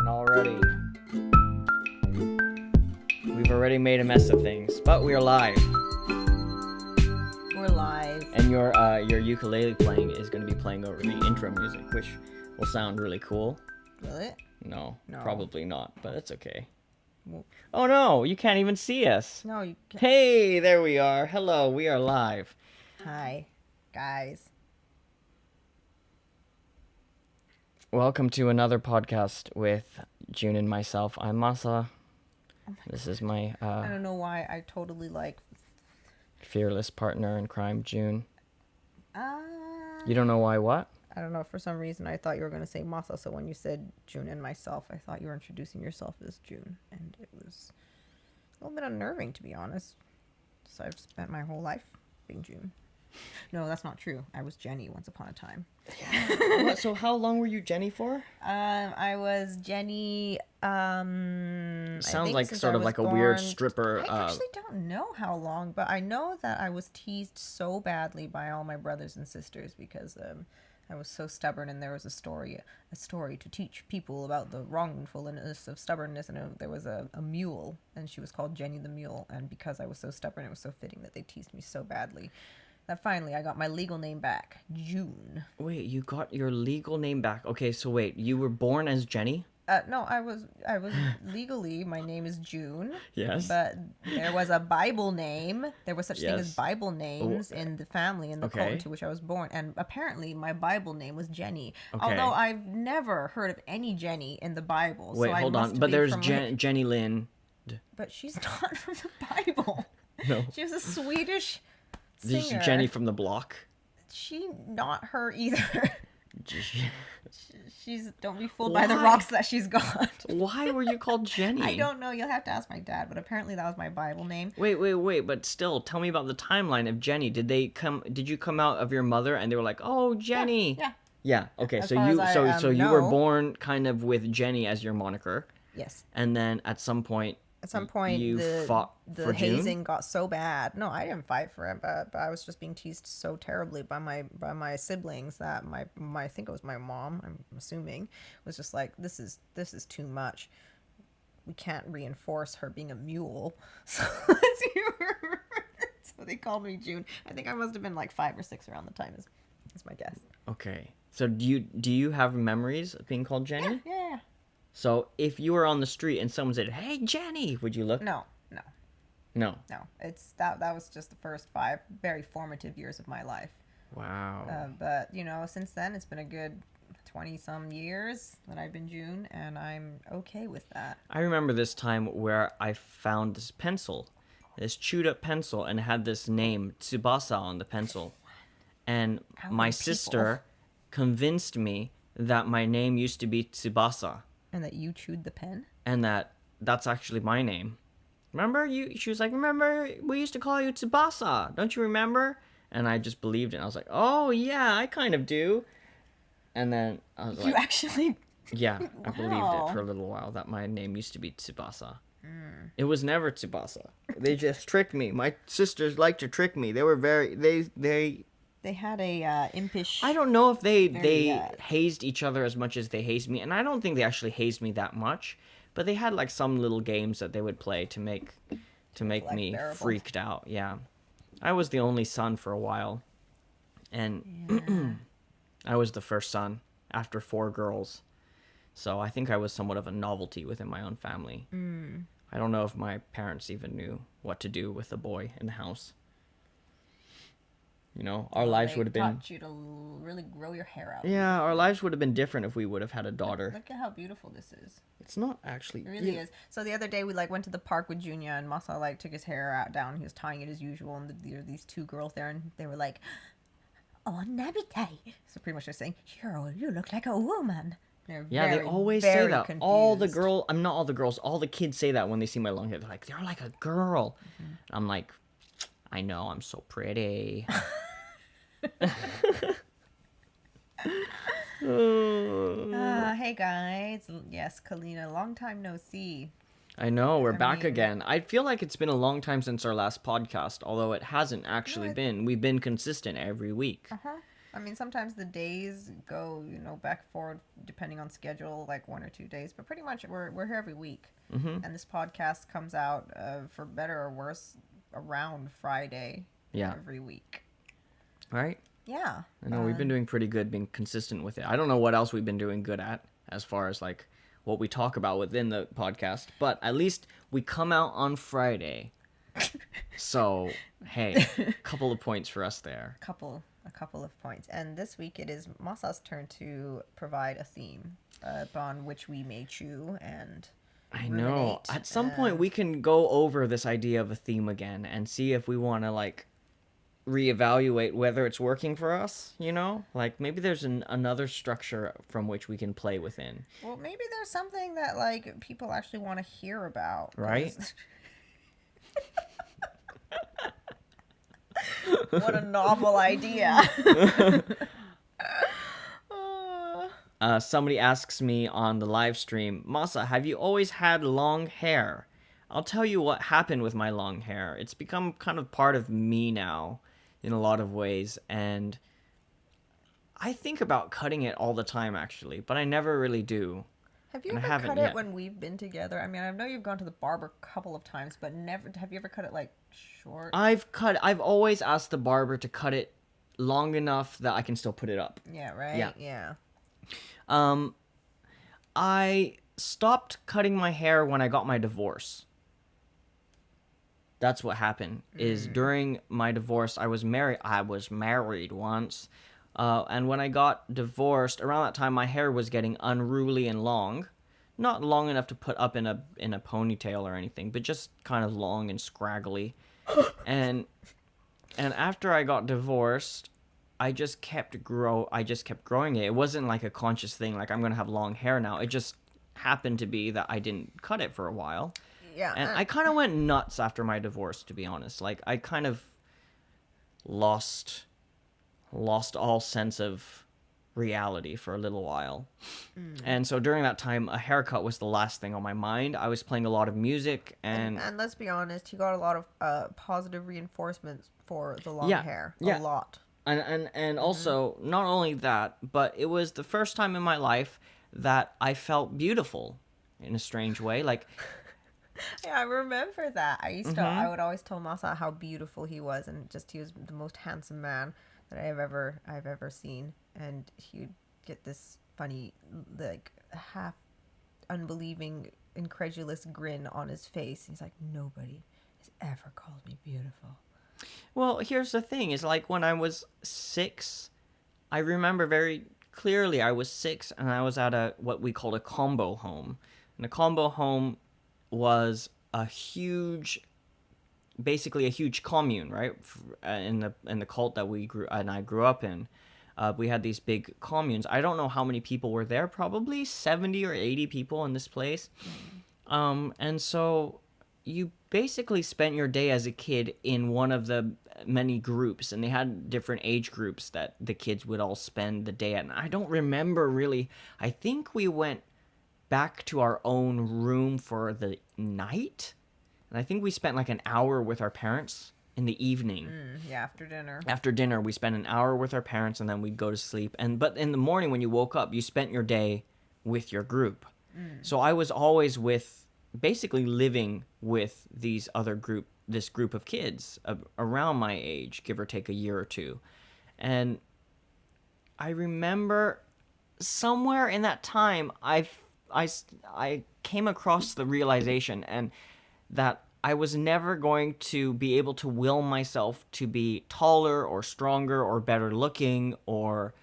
And already, we've already made a mess of things, but we are live. We're live. And your ukulele playing is going to be playing over the intro music, which will sound really cool. Will it? No, No. probably not, but it's okay. Well, Oh no, you can't even see us. no, you can't. Hey, there we are. Hello, we are live. Hi, guys. Welcome to another podcast with June and myself. I'm Masa. This is my I don't know why I totally like. fearless partner in crime, June. Uh, You don't know why what? I don't know. For some reason, I thought you were going to say Masa. So when you said June and myself, I thought you were introducing yourself as June. And it was a little bit unnerving, to be honest. So I've spent my whole life being June. No, that's not true. I was Jenny once upon a time. What, so how long were you Jenny for? I was Jenny. I Sounds think like since sort I of was like a weird born- stripper. I actually don't know how long, but I know that I was teased so badly by all my brothers and sisters because I was so stubborn, and there was a story to teach people about the wrongfulness of stubbornness, and there was a mule, and she was called Jenny the Mule, and because I was so stubborn, it was so fitting that they teased me so badly that finally I got my legal name back, June. Wait, you got your legal name back. Okay, so wait, you were born as Jenny? No, I was legally, my name is June. Yes. But there was a Bible name. There was such thing as Yes. Bible names in the family, in the cult Okay. into which I was born. And apparently my Bible name was Jenny. Okay. Although I've never heard of any Jenny in the Bible. Wait, so I hold must on. But be there's from, Jenny Lynn. But she's not from the Bible. No. She was a Swedish This singer. is Jenny from the block. She, not her either. She's, don't be fooled by the Why? rocks that she's got. Why were you called Jenny? I don't know. You'll have to ask my dad, but apparently that was my Bible name. Wait, but still, tell me about the timeline of Jenny. Did you come out of your mother and they were like, "Oh, Jenny." Yeah. Yeah. Okay. As So far you as I, so you were know. born kind of with Jenny as your moniker, Yes. and then at some point At some point, you fought for the June? hazing got so bad. No, I didn't fight for it, but I was just being teased so terribly by my siblings that my I think it was my mom, I'm assuming, was just like, this is too much. We can't reinforce her being a mule. So so they called me June. I think I must have been like 5 or 6 around the time is my guess. Okay. So do you have memories of being called Jenny? Yeah. So if you were on the street and someone said, "Hey, Jenny," would you look? No. No. It's that was just the first 5 very formative years of my life. Wow. But since then it's been a good 20 some years that I've been June, and I'm okay with that. I remember this time where I found this pencil, this chewed up pencil, and it had this name Tsubasa on the pencil. And How my many sister convinced me that my name used to be Tsubasa And that you chewed the pen? and that's actually my name. Remember she was like, "Remember we used to call you Tsubasa, don't you remember?" And I just believed it. I was like, "Oh yeah, I kind of do." And then I was You like, actually yeah, I believed Wow. it for a little while that my name used to be Tsubasa. It was never Tsubasa. They just tricked me. My sisters like to trick me. They were they had a impish I don't know if they Very, hazed each other as much as they hazed me, and I don't think they actually hazed me that much. But they had like some little games that they would play to make like me bearable. freaked out. Yeah, I was the only son for a while, and I was the first son after 4 girls. So I think I was somewhat of a novelty within my own family. I don't know if my parents even knew what to do with a boy in the house. Our lives They would have been... taught you to really grow your hair out. Yeah, our lives would have been different if we would have had a daughter. Look at how beautiful this is. It's not actually... It really is. So the other day we went to the park with Junior, and Masa took his hair out down. He was tying it as usual, and there were these 2 girls there, and they were like, "Oh, Nabite." So pretty much they're saying, you look like a woman." They're Yeah, they very, always say very that. confused. All the girls, all the kids say that when they see my long hair. They're like, "You're like a girl." I'm like, "I know, I'm so pretty." Hey guys. Yes, Kalina, long time no see. I know, we're back mean- again. I feel like it's been a long time since our last podcast, although it hasn't actually been. We've been consistent every week. I mean, sometimes the days go, back and forward depending on schedule, like 1 or 2 days. But pretty much, we're here every week, Mm-hmm. and this podcast comes out, for better or worse, around Friday Yeah. every week. Right? Yeah. I know we've been doing pretty good being consistent with it. I don't know what else we've been doing good at as far as like what we talk about within the podcast, but at least we come out on Friday. So, hey, couple of points for us there. A couple of points. And this week it is Masa's turn to provide a theme upon which we may chew and I know. ruminate, At some point we can go over this idea of a theme again and see if we want to like reevaluate whether it's working for us, Like maybe there's another structure from which we can play within. Well, maybe there's something that like people actually want to hear about, 'cause- Right? What a novel idea. Somebody asks me on the live stream, Masa, have you always had long hair? I'll tell you what happened with my long hair. It's become kind of part of me now in a lot of ways, and I think about cutting it all the time actually, but I never really do. Have you And I ever haven't cut yet. it when we've been together? I mean, I know you've gone to the barber a couple of times, but never. Have you ever cut it like short? I've always asked the barber to cut it long enough that I can still put it up. Yeah, right? Yeah. Yeah. I stopped cutting my hair when I got my divorce. That's what happened. Is during my divorce, I was married once, and when I got divorced, around that time, my hair was getting unruly and long, not long enough to put up in a ponytail or anything, but just kind of long and scraggly, and after I got divorced, I just kept growing it. It wasn't like a conscious thing, like I'm gonna have long hair now. It just happened to be that I didn't cut it for a while. Yeah. And I kind of went nuts after my divorce, to be honest. Like I kind of lost all sense of reality for a little while. And so during that time, a haircut was the last thing on my mind. I was playing a lot of music and And let's be honest, you got a lot of positive reinforcements for the long Yeah, hair. yeah. A lot. and also not only that, but it was the first time in my life that I felt beautiful in a strange way. Like Yeah, I remember that. I would always tell Masa how beautiful he was, and just he was the most handsome man that I've ever seen. And he would get this funny, like half unbelieving, incredulous grin on his face. He's like, nobody has ever called me beautiful. Well, here's the thing, is like when I was 6, I remember very clearly I was 6 and I was at what we called a combo home. And a combo home was basically a huge commune, right? In the cult that I grew up in. We had these big communes. I don't know how many people were there, probably 70 or 80 people in this place. And so you basically spent your day as a kid in one of the many groups, and they had different age groups that the kids would all spend the day at. And I don't remember really. I think we went back to our own room for the night, and I think we spent like an hour with our parents in the evening. Yeah, after dinner. After dinner, we spent an hour with our parents, and then we'd go to sleep. But in the morning, when you woke up, you spent your day with your group. So I was always basically living with this group of kids around my age, give or take a year or two. And I remember somewhere in that time, I came across the realization and that I was never going to be able to will myself to be taller or stronger or better looking or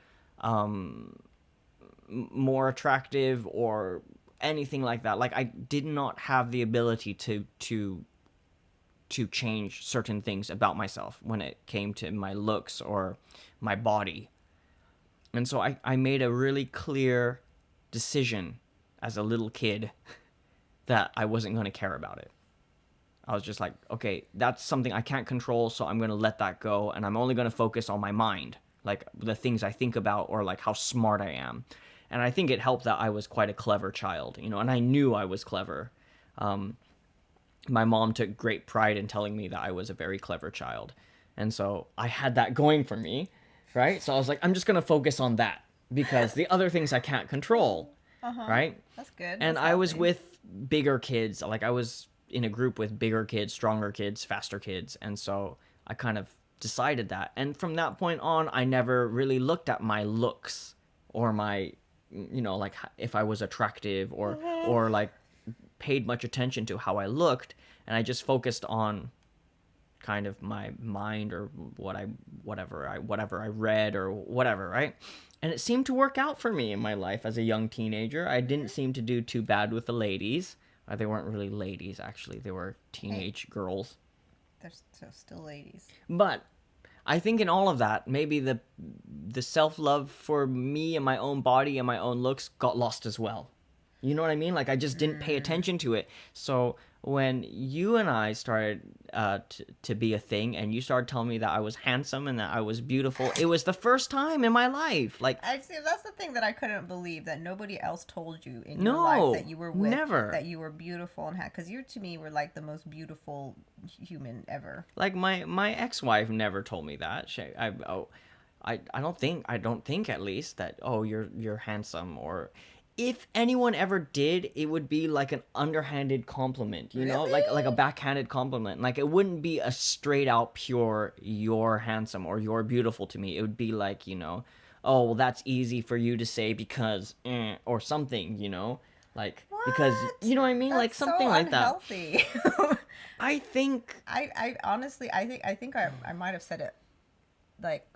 more attractive or anything like that. Like I did not have the ability to change certain things about myself when it came to my looks or my body. And so I made a really clear decision as a little kid that I wasn't going to care about it. I was just like, okay, that's something I can't control, so I'm going to let that go, and I'm only going to focus on my mind, like the things I think about or like how smart I am. And I think it helped that I was quite a clever child, and I knew I was clever. My mom took great pride in telling me that I was a very clever child. And so I had that going for me. right? So I was like, I'm just gonna focus on that because the other things I can't control, right? That's good. And That's I was healthy. with bigger kids. Like I was in a group with bigger kids, stronger kids, faster kids, and so I kind of decided that. And from that point on, I never really looked at my looks or my, like if I was attractive or like paid much attention to how I looked, and I just focused on kind of my mind or whatever I read or whatever, right? And it seemed to work out for me in my life as a young teenager. I didn't seem to do too bad with the ladies. They weren't really ladies, actually. They were teenage girls. They're still ladies. But I think in all of that, maybe the self-love for me and my own body and my own looks got lost as well. You know what I mean? Like I just didn't pay attention to it. So when you and I started to be a thing, and you started telling me that I was handsome and that I was beautiful, it was the first time in my life. Like I see. That's the thing that I couldn't believe, that nobody else told you in No, your life that you were with, never. that you were beautiful and because you to me were like the most beautiful human ever. like my ex-wife never told me that. I don't think at least that, oh, you're handsome, or if anyone ever did, it would be like an underhanded compliment, know, like a backhanded compliment. Like it wouldn't be a straight out pure "you're handsome" or "you're beautiful" to me. It would be like, oh, well, that's easy for you to say because or something, like because you know what I mean, That's like something so like unhealthy. I think I honestly I think I might have said it like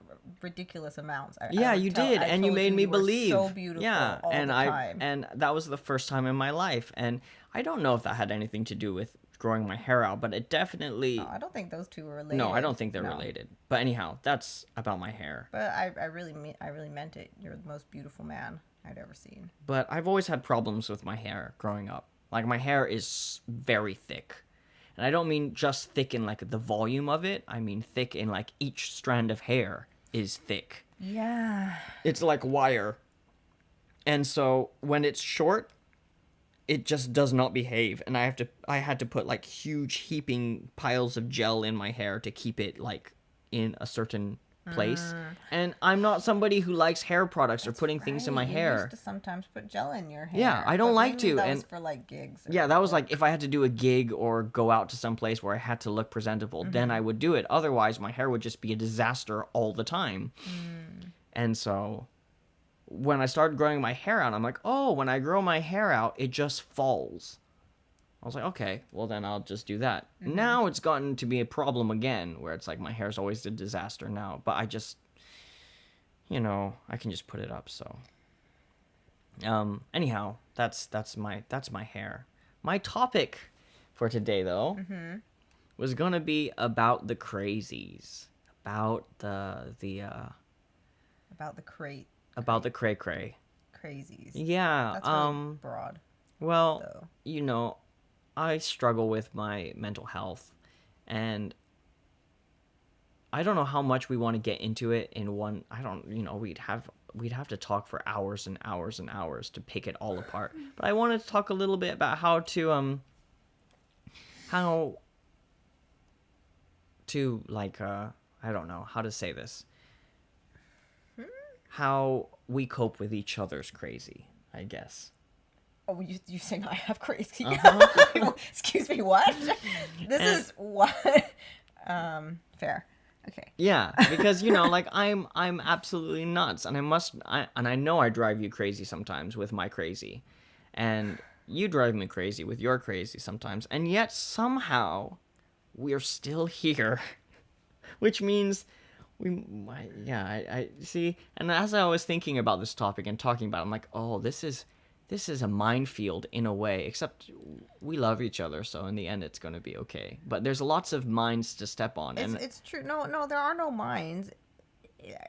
ridiculous amounts. Yeah, you did, and you made me believe. So beautiful. Yeah, all and the time. and that was the first time in my life, and I don't know if that had anything to do with growing my hair out, but it definitely. No, I don't think those two were related. No, I don't think they're No. related. But anyhow, that's about my hair. But I really meant it. You're the most beautiful man I'd ever seen. But I've always had problems with my hair growing up. Like my hair is very thick. And I don't mean just thick in like the volume of it. I mean thick in like each strand of hair is thick. Yeah. It's like wire. And so when it's short, it just does not behave, and I had to put like huge heaping piles of gel in my hair to keep it like in a certain place. And I'm not somebody who likes hair products or putting things in my Right, you hair. used to sometimes put gel in your hair. Yeah, I don't but like mainly to, That and- was for like gigs. Yeah, that was like if I had to do a gig or go out to some place where I had to look presentable, then I would do it. Otherwise, my hair would just be a disaster all the time. And so when I started growing my hair out, I'm like, oh, when I grow my hair out, it just falls. I was like, okay, well then I'll just do that. Now it's gotten to be a problem again, where it's like my hair's always a disaster now. But I just, I can just put it up. So, anyhow, that's my hair. My topic for today, though, was gonna be about the crazies, about about the about the cray cray. crazies. Yeah. That's really broad, Well, though. I struggle with my mental health, and I don't know how much we want to get into it in one. I don't, we'd have to talk for hours and hours and hours to pick it all apart. But I wanted to talk a little bit about how to like I don't know how to say this. How we cope with each other's crazy, I guess. Oh, you saying I have crazy? Uh-huh. Excuse me, what? This And- is what? Fair. Okay. Yeah, because like I'm absolutely nuts, and I know I drive you crazy sometimes with my crazy, and you drive me crazy with your crazy sometimes, and yet somehow we're still here, which means I see. And as I was thinking about this topic and talking about it, I'm like, oh, this is a minefield in a way, except we love each other, so in the end it's going to be okay. But there's lots of mines to step on. And It's true. No, there are no mines.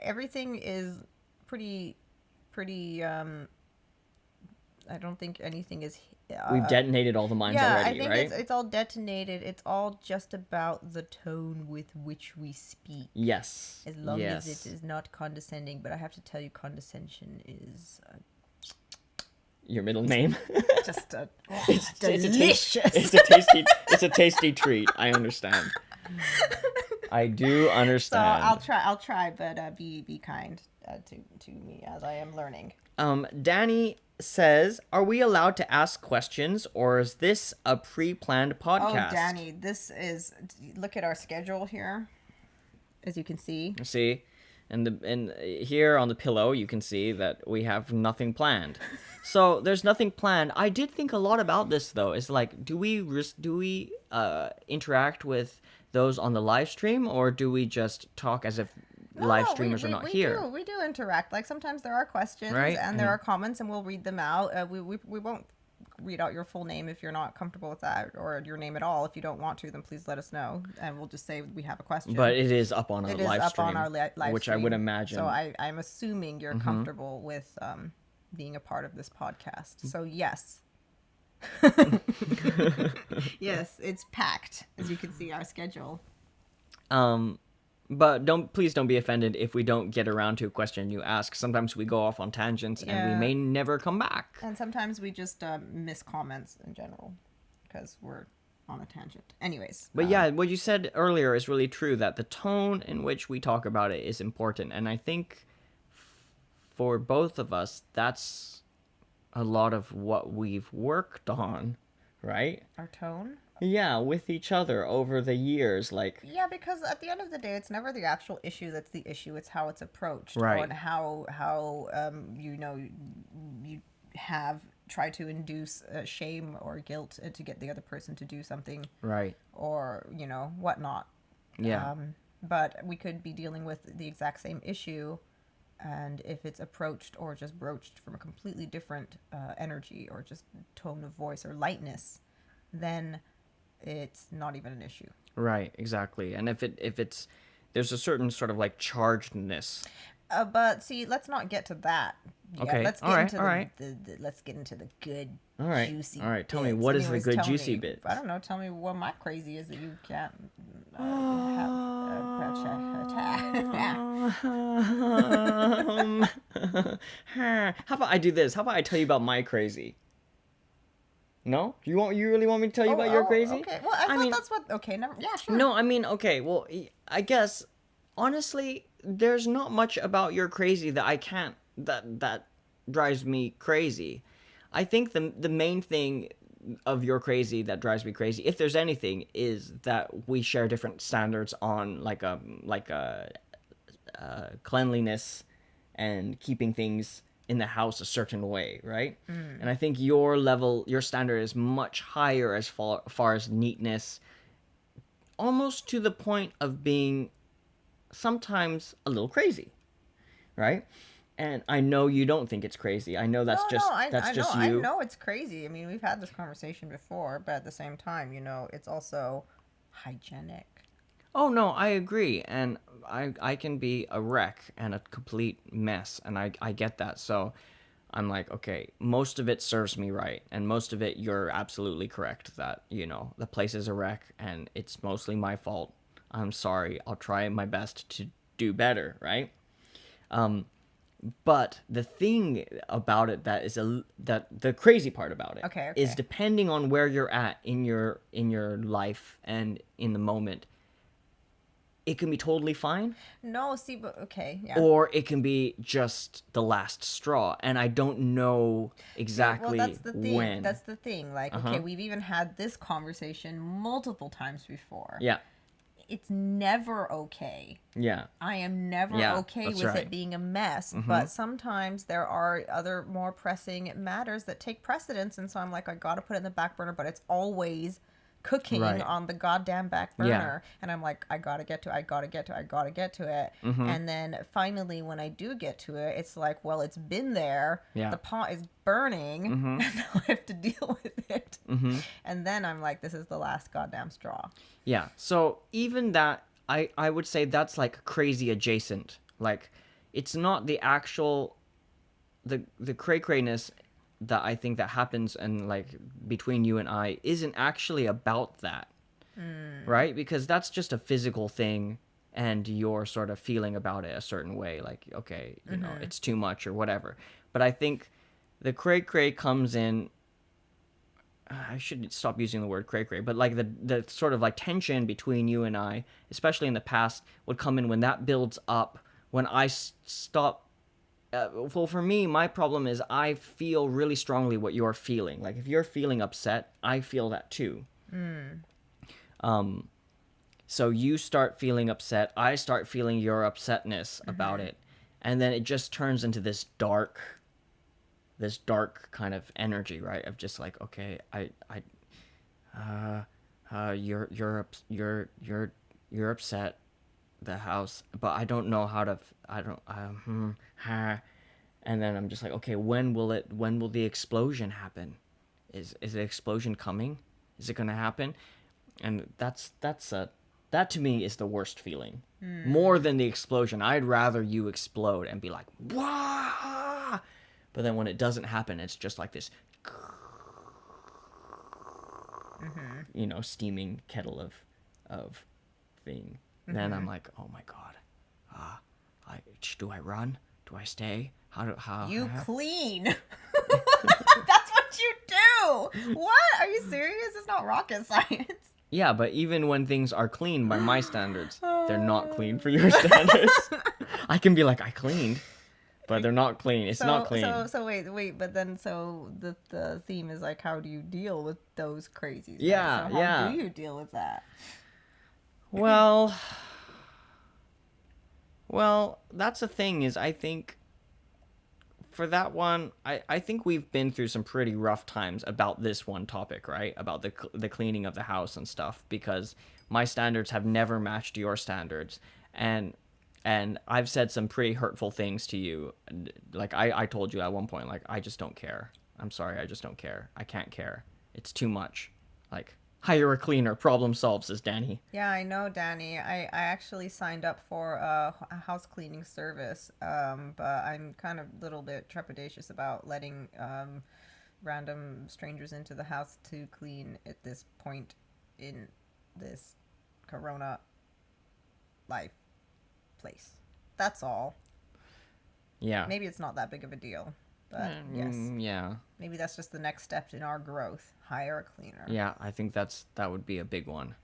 Everything is pretty. I don't think anything is. we've detonated all the mines already, I think right? it's all detonated. It's all just about the tone with which we speak. Yes. As long yes. as it is not condescending, but I have to tell you, condescension is Your middle name? just It's delicious. It's a tasty treat. I understand. I do So understand. I'll try, but be kind to me as I am learning. Danny says, "Are we allowed to ask questions, or is this a pre-planned Oh, podcast?" Danny, this is, look at our schedule here, as you can see. See, and here on the pillow, you can see that we have nothing planned. So there's nothing planned. I did think a lot about this though. It's like, do we interact with those on the live stream, or do we just talk as if live No, streamers are not here? we do interact. Like sometimes there are questions Right? and there are comments, and we'll read them out. We won't read out your full name if you're not comfortable with that, or your name at all. If you don't want to, then please let us know, and we'll just say we have a question. But it is up on a It is live up stream, on our live which I stream. would imagine. So I'm assuming you're comfortable with being a part of this podcast. So yes. Yes, it's packed, as you can see our schedule. But please don't be offended if we don't get around to a question you ask. Sometimes we go off on tangents and we Yeah. may never come back. And sometimes we just miss comments in general because we're on a tangent. Anyways. But yeah, what you said earlier is really true, that the tone in which we talk about it is important. And I think for both of us, that's a lot of what we've worked on, right? Our tone. Yeah, with each other over the years. Like, Yeah, because at the end of the day, it's never the actual issue that's the issue. It's how it's approached, Right. and how you have tried to induce shame or guilt to get the other person to do something, right. or whatnot. Yeah. But we could be dealing with the exact same issue, and if it's approached or just broached from a completely different energy or just tone of voice or lightness, then it's not even an issue. Right, exactly. And if it's there's a certain sort of like chargedness. But see, let's not get to that. Yeah, Okay, let's get all right, into all right. let's get into the good, All right, juicy. all right. Tell me, bits. what is the Anyways, good tell juicy me, bit? I don't know. Tell me what my crazy is that you can't How about I do this? How about I tell you about my crazy? No? You really want me to tell you about your crazy? Okay. Well, I thought mean, that's what. Okay. Never. Yeah. Sure. No, I mean, okay. Well, I guess honestly, there's not much about your crazy that I can't that drives me crazy. I think the main thing of your crazy that drives me crazy, if there's anything, is that we share different standards on like a cleanliness and keeping things in the house a certain way, right? And I think your standard is much higher as far as neatness, almost to the point of being sometimes a little crazy, right? And I know you don't think it's crazy. I know that's just I you. know it's crazy. I mean, we've had this conversation before, but at the same time, it's also hygienic. Oh no, I agree, and I can be a wreck and a complete mess, and I get that. So I'm like, okay, most of it serves me right, and most of it you're absolutely correct that the place is a wreck and it's mostly my fault. I'm sorry. I'll try my best to do better, right? But the thing about it that the crazy part about it Okay. is, depending on where you're at in your life and in the moment, it can be totally fine, No, see, but okay, yeah. or it can be just the last straw, and I don't know exactly Well, that's the thing. when. That's the thing. Like, okay, we've even had this conversation multiple times before. Yeah, It's never okay. yeah, I am never Yeah, okay that's with right. it being a mess, but sometimes there are other more pressing matters that take precedence, and so I'm like, I gotta put it in the back burner, but it's always cooking Right. on the goddamn back burner, and I'm like, I gotta get to it, and then finally when I do get to it, it's like, well, it's been there, Yeah. the pot is burning, and now I have to deal with it, and then I'm like, this is the last goddamn straw. yeah. So even that, I would say that's like crazy adjacent. Like, it's not the actual the cray-crayness that I think that happens and like between you and I isn't actually about that, right? Because that's just a physical thing, and you're sort of feeling about it a certain way, like, okay, it's too much or whatever. But I think the cray-cray comes in I should stop using the word cray cray, but like the sort of like tension between you and I, especially in the past, would come in when that builds up. When stop. Well, for me, my problem is I feel really strongly what you're feeling. Like if you're feeling upset, I feel that too. So you start feeling upset, I start feeling your upsetness about it, and then it just turns into this dark kind of energy, right? Of just like, okay, you're upset, the house, but I don't know how to, I don't, and then I'm just like, okay, when will the explosion happen? Is the explosion coming? Is it gonna happen? And that to me is the worst feeling. More than the explosion. I'd rather you explode and be like, wah! But then when it doesn't happen, it's just like this, steaming kettle of thing. Then I'm like, oh my god, do I run? Do I stay? You clean. That's what you do. What? Are you serious? It's not rocket science. Yeah, but even when things are clean by my standards, they're not clean for your standards. I can be like, I cleaned, but they're not clean. It's not clean. So wait, but then so the theme is like, how do you deal with those crazies? Yeah, right? So how do you deal with that? Well, that's the thing is I think for that one, I think we've been through some pretty rough times about this one topic, right? About the cleaning of the house and stuff, because my standards have never matched your standards, and I've said some pretty hurtful things to you. Like I told you at one point, like, I just don't care. I'm sorry, I just don't care. I can't care. It's too much. Like, hire a cleaner. Problem solved, says Danny. Yeah, I know, Danny. I actually signed up for a house cleaning service, but I'm kind of a little bit trepidatious about letting random strangers into the house to clean at this point in this corona life place. That's all. Yeah. Maybe it's not that big of a deal, but yes. Yeah. Maybe that's just the next step in our growth. Hire a cleaner. Yeah, I think that would be a big one.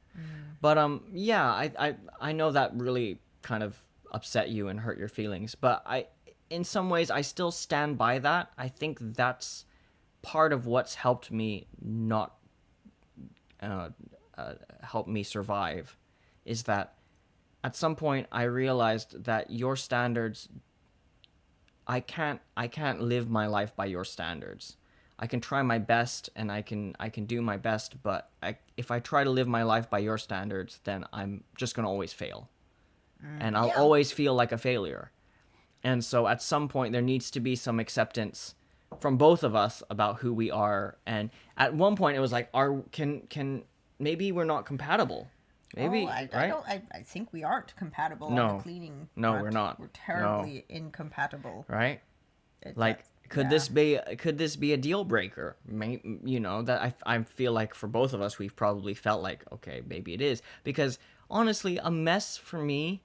But yeah, I know that really kind of upset you and hurt your feelings, but in some ways I still stand by that. I think that's part of what's helped me not help me survive, is that at some point I realized that your standards, I can't live my life by your standards. I can try my best and I can do my best, but if I try to live my life by your standards, then I'm just going to always fail. And I'll always feel like a failure. And so at some point there needs to be some acceptance from both of us about who we are. And at one point it was like, can maybe we're not compatible. Maybe, right? I think we aren't compatible No. on the cleaning. No, front. we're not. We're terribly incompatible. Right? Like, could this be a deal breaker? That I feel like for both of us we've probably felt like, okay, maybe it is, because honestly a mess for me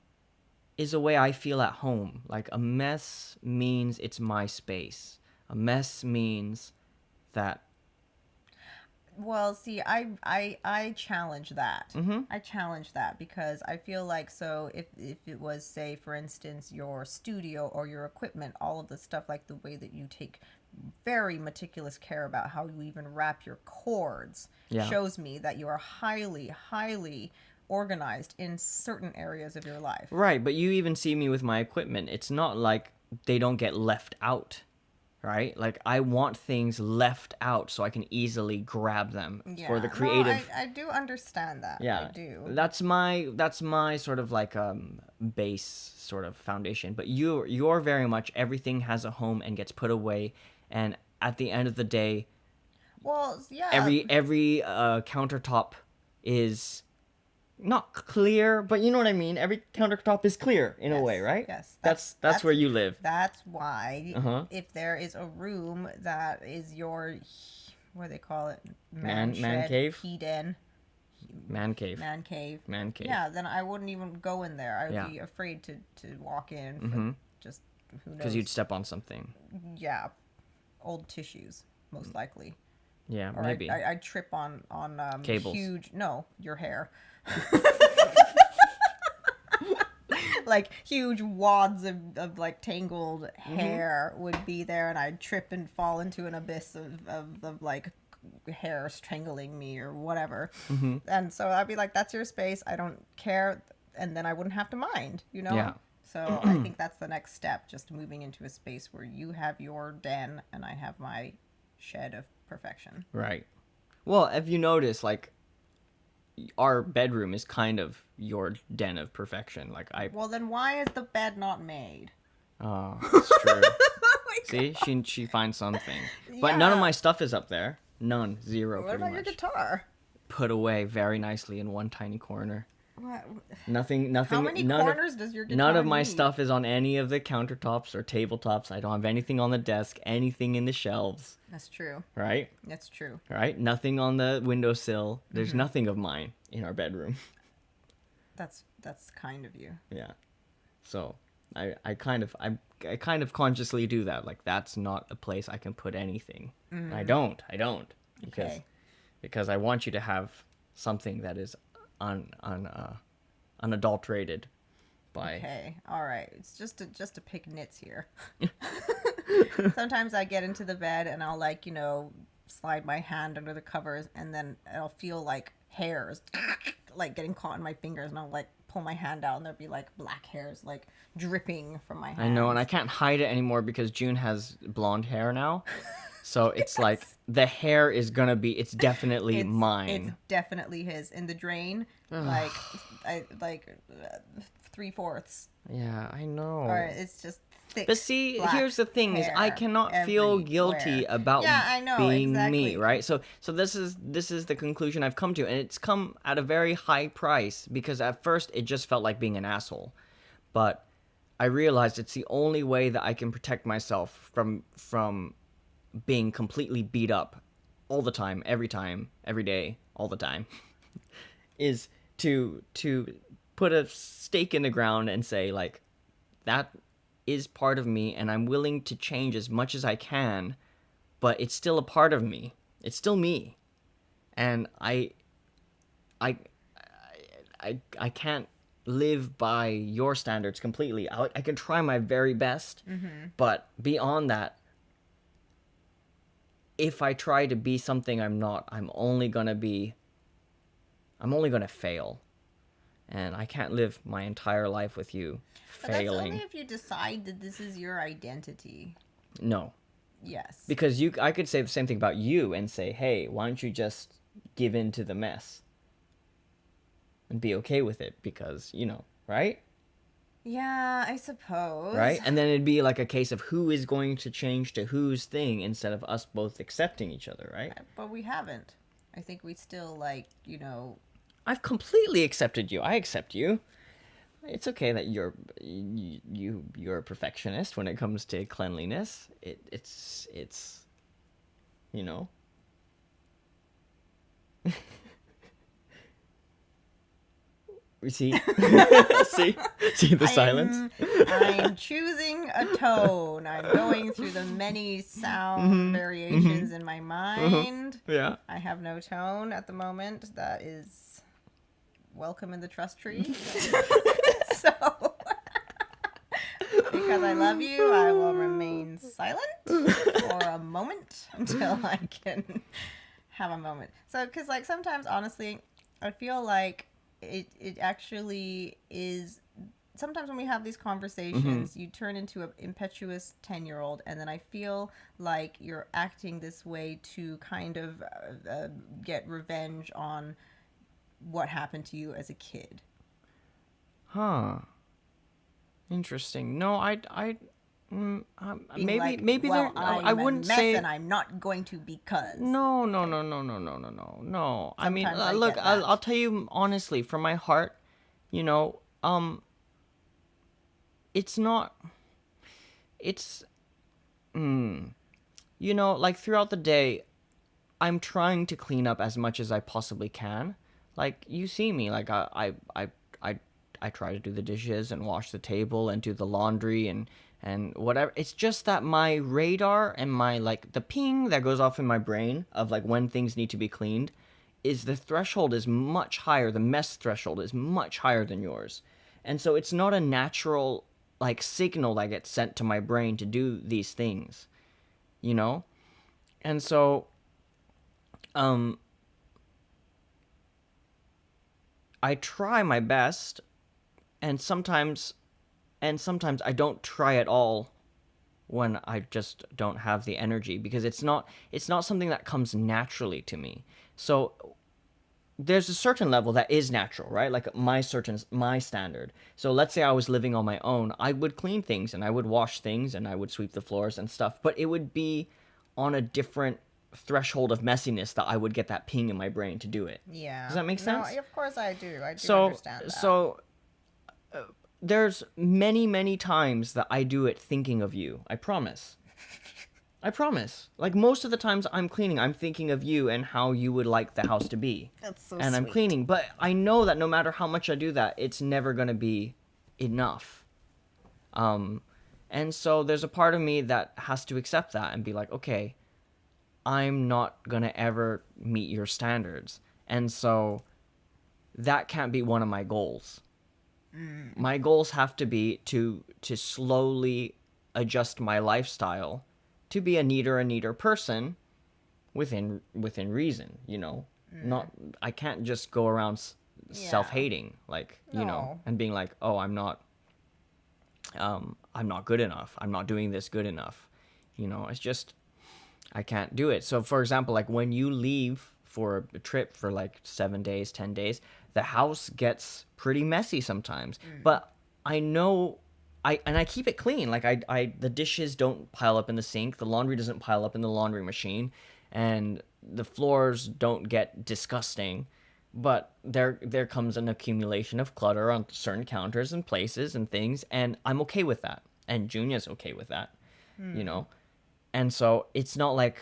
is a way I feel at home. Like, a mess means it's my space. A mess means that. Well, see, I challenge that. I challenge that because I feel like, so if it was, say, for instance, your studio or your equipment, all of the stuff, like the way that you take very meticulous care about how you even wrap your cords, shows me that you are highly, highly organized in certain areas of your life. Right, but you even see me with my equipment. It's not like they don't get left out. Right? Like, I want things left out so I can easily grab them for the creative. No, I do understand that. Yeah, I do. That's my sort of like base sort of foundation. But you're very much, everything has a home and gets put away, and at the end of the day, well, yeah, every countertop is not clear, but you know what I mean. Every countertop is clear in a way, right? Yes. That's where you live. That's why if there is a room that is your, what do they call it? Man cave? Hiden. Man cave. Man cave. Man cave. Yeah, then I wouldn't even go in there. I would be afraid to walk in for just, who knows. Because you'd step on something. Yeah. Old tissues, most likely. Yeah, or maybe. I'd trip on Cables. huge, no, your hair. Like huge wads of like tangled hair would be there, and I'd trip and fall into an abyss of like hair strangling me or whatever. And so I'd be like, that's your space, I don't care. And then I wouldn't have to mind, you know? Yeah. So I think that's the next step, just moving into a space where you have your den and I have my shed of perfection. Right. Well, if you notice, like, our bedroom is kind of your den of perfection. Like, Well, then why is the bed not made? oh, it's true. Oh my See, she finds something. But none of Yeah. my stuff is up there. None. Zero, What pretty about your much. guitar? Put away very nicely in one tiny corner. What? Nothing. How many none corners does your guitar None of my need? stuff is on any of the countertops or tabletops. I don't have anything on the desk, anything in the shelves, That's true. right? That's true. Right? Nothing on the windowsill. Mm-hmm. There's nothing of mine in our bedroom. That's kind of you. Yeah. So, I kind of consciously do that. Like, that's not a place I can put anything. And I don't. Because Okay. because I want you to have something that is unadulterated by Okay. All right. It's just to pick nits here. Sometimes I get into the bed and I'll like, slide my hand under the covers, and then I'll feel like hairs like getting caught in my fingers, and I'll like pull my hand out and there'll be like black hairs like dripping from my hand. I know, and I can't hide it anymore because June has blonde hair now. So it's like the hair is gonna be. It's definitely It's mine. definitely his. In the drain, like 3/4. Yeah, I know. Or it's just thick. But see, black here's the thing: is I hair cannot feel everywhere. guilty about Yeah, I know, being exactly. me, right? So this is the conclusion I've come to, and it's come at a very high price because at first it just felt like being an asshole, but I realized it's the only way that I can protect myself from being completely beat up all the time, every day, all the time, is to put a stake in the ground and say, like, that is part of me and I'm willing to change as much as I can, but it's still a part of me. It's still me. And I can't live by your standards completely. I can try my very best, but beyond that, if I try to be something I'm not, I'm only gonna fail. And I can't live my entire life with you But that's failing. only if you decide that this is your identity. No. Yes. Because I could say the same thing about you and say, hey, why don't you just give in to the mess and be okay with it? Because, right? Yeah, I suppose. Right? And then it'd be like a case of who is going to change to whose thing instead of us both accepting each other, right? But we haven't. I think we still I've completely accepted you. I accept you. It's okay that you're a perfectionist when it comes to cleanliness. It's see see the silence. I'm choosing a tone. I'm going through the many sound variations in my mind. Yeah. I have no tone at the moment. That is welcome in the trust tree. So, because I love you, I will remain silent for a moment until I can have a moment. So, because like sometimes, honestly, I feel like it actually is. Sometimes when we have these conversations, you turn into an impetuous 10-year-old, and then I feel like you're acting this way to kind of get revenge on what happened to you as a kid. Huh. Interesting. No, Being maybe like, maybe well, there. I'm I wouldn't a mess say. and I'm not going to because. No. I mean, Sometimes I look, get I'll, that. I'll tell you honestly, from my heart, it's not. It's, like throughout the day, I'm trying to clean up as much as I possibly can. Like you see me, like I I try to do the dishes and wash the table and do the laundry and whatever. It's just that my radar and my, like, the ping that goes off in my brain of, like, when things need to be cleaned is the threshold is much higher. The mess threshold is much higher than yours. And so it's not a natural, like, signal that gets sent to my brain to do these things, you know? And so, I try my best, and sometimes I don't try at all when I just don't have the energy, because it's not something that comes naturally to me. So there's a certain level that is natural, right? Like my standard. So let's say I was living on my own, I would clean things and I would wash things and I would sweep the floors and stuff, but it would be on a different threshold of messiness that I would get that ping in my brain to do it. Yeah. Does that make sense? No, of course I do. I do So understand that. so there's many times that I do it thinking of you. I promise. I promise. Like, most of the times I'm cleaning, I'm thinking of you and how you would like the house to be. That's so and I'm sweet. cleaning, but I know that no matter how much I do that, it's never going to be enough. And so there's a part of me that has to accept that and be like, okay, I'm not going to ever meet your standards. And so that can't be one of my goals. My goals have to be to slowly adjust my lifestyle to be a neater person within reason, you know. Not, I can't just go around self-hating, like, you know, No. and being like, oh, I'm not good enough, I'm not doing this good enough, you know. It's just, I can't do it. So for example, like when you leave for a trip for like 7 days, 10 days, the house gets pretty messy sometimes. But I know I keep it clean. Like I the dishes don't pile up in the sink, the laundry doesn't pile up in the laundry machine, and the floors don't get disgusting. But there comes an accumulation of clutter on certain counters and places and things, and I'm okay with that. And Junia's okay with that. You know? And so it's not like,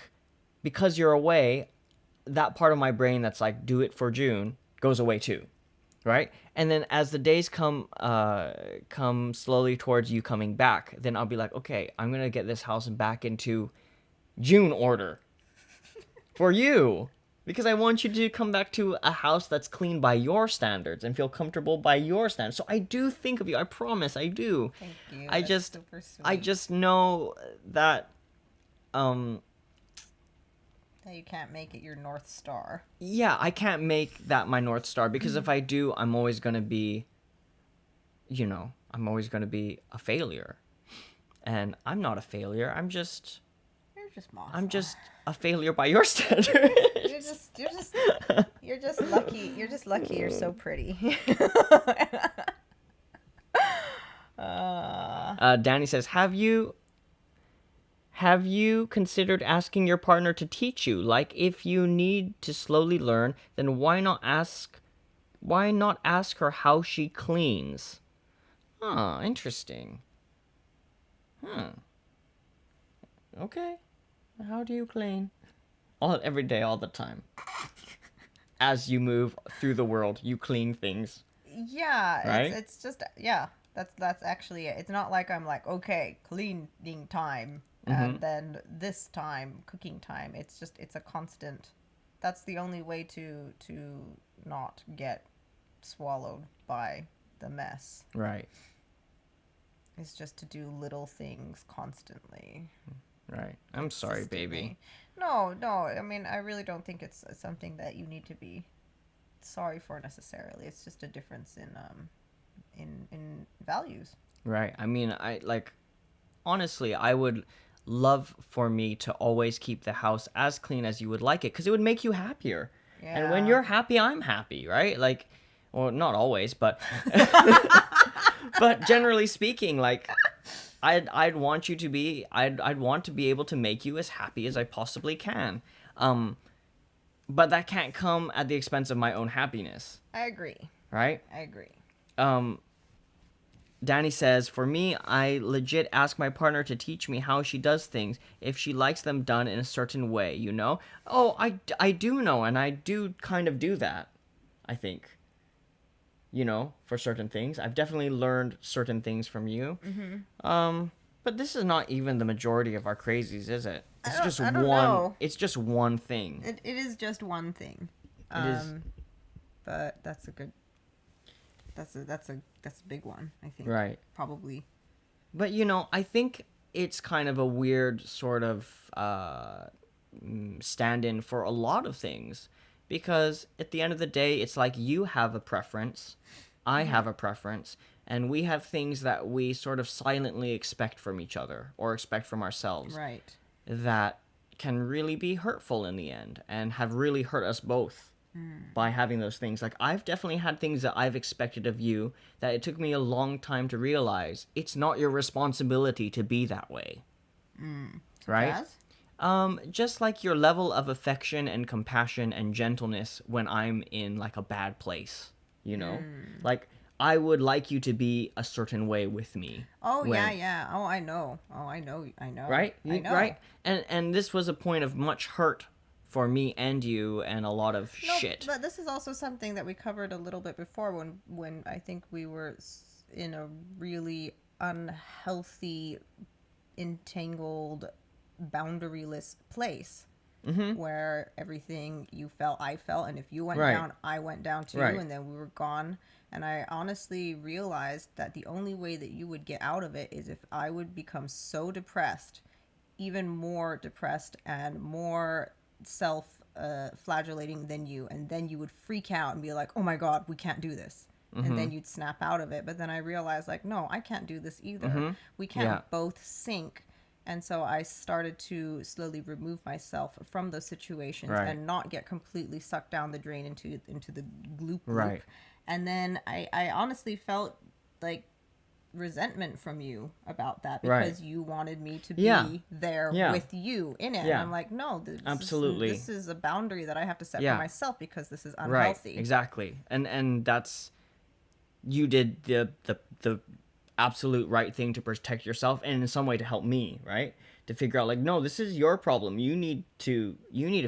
because you're away, that part of my brain that's like, do it for June, goes away too, right? And then as the days come slowly towards you coming back, then I'll be like, okay, I'm gonna get this house back into June order for you, because I want you to come back to a house that's clean by your standards and feel comfortable by your standards. So I do think of you. I promise, I do. Thank you. I That's just super sweet. I just know that that you can't make it your North Star. yeah, I can't make that my North Star, because if I do, I'm always going to be, you know, I'm always going to be a failure. And I'm not a failure. You're just Moss. I'm just a failure by your standards. You're just lucky. You're just lucky. You're so pretty. Danny says, Have you considered asking your partner to teach you? Like, if you need to slowly learn, then why not ask her how she cleans? Huh, interesting. Okay. How do you clean? Every day, all the time. As you move through the world, you clean things. Yeah, Right? it's just, yeah. That's actually it. It's not like I'm like, okay, cleaning time and then this time cooking time. It's a constant. That's the only way to not get swallowed by the mess. Right. Is just to do little things constantly. Right. I'm sorry, baby. No. I mean, I really don't think it's something that you need to be sorry for necessarily. It's just a difference in values. Right. I mean, honestly, I would love for me to always keep the house as clean as you would like it, because it would make you happier. Yeah. And when you're happy, I'm happy, right? Like, well, not always, but but generally speaking, like, I'd want you to be, I'd want to be able to make you as happy as I possibly can. But that can't come at the expense of my own happiness, I agree. right? I agree. Danny says, for me, I legit ask my partner to teach me how she does things if she likes them done in a certain way, you know? Oh, I do know, and I do kind of do that, I think. you know, for certain things. I've definitely learned certain things from you. But this is not even the majority of our crazies, is it? It's just I don't one. know. It's just one thing. It is just one thing. It is But that's a good. That's a big one. I think. right. Probably. But you know, I think it's kind of a weird sort of stand-in for a lot of things, because at the end of the day, it's like you have a preference, I have a preference, and we have things that we sort of silently expect from each other or expect from ourselves Right. that can really be hurtful in the end and have really hurt us both by having those things. Like, I've definitely had things that I've expected of you that it took me a long time to realize it's not your responsibility to be that way. Right? Jazz? Just like your level of affection and compassion and gentleness when I'm in like a bad place, you know? Like, I would like you to be a certain way with me. Oh when- yeah, yeah. Oh, I know. I know. Right? I know. Right? And this was a point of much hurt for me and you and a lot of No, shit. but this is also something that we covered a little bit before when I think we were in a really unhealthy, entangled, boundaryless place. Where everything you felt, I felt, and if you went Right. down, I went down too, Right. and then we were gone. And I honestly realized that the only way that you would get out of it is if I would become so depressed, even more depressed and more self flagellating than you, and then you would freak out and be like, oh my god, we can't do this. And then you'd snap out of it. But then I realized, like, no, I can't do this either. We can't Yeah. both sink. And so I started to slowly remove myself from those situations Right. and not get completely sucked down the drain into the gloop. Right. And then I honestly felt like resentment from you about that, Right. because you wanted me to be Yeah. there Yeah. with you in it. Yeah. And I'm like, no, Absolutely. this is a boundary that I have to set Yeah. for myself, because this is Right. unhealthy. Exactly. And that's, you did the absolute right thing to protect yourself and in some way to help me, right? To figure out, like, no, this is your problem. You need to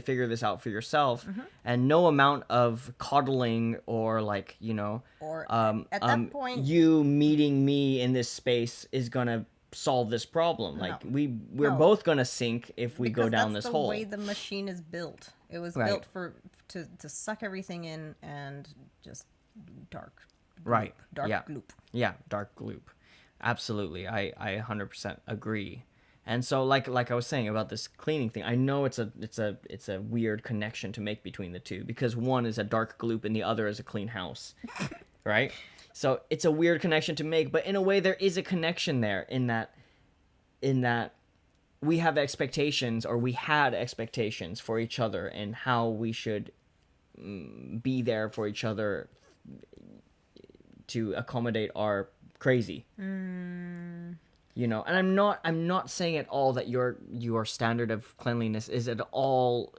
figure this out for yourself. And no amount of coddling or, like, you know, Or at that point, you meeting me in this space is gonna solve this problem. Like, we're No. both gonna sink if we go because down that's this the hole. way the machine is built. It was Right. built to suck everything in and just dark. Gloop. Right. Dark Yeah. gloop. Yeah, dark gloop. Absolutely. I 100% agree. And so, like I was saying about this cleaning thing, I know it's a weird connection to make between the two, because one is a dark gloop and the other is a clean house. Right? So it's a weird connection to make, but in a way there is a connection there in that we have expectations, or we had expectations for each other and how we should be there for each other to accommodate our crazy. You know, and I'm not saying at all that your standard of cleanliness is at all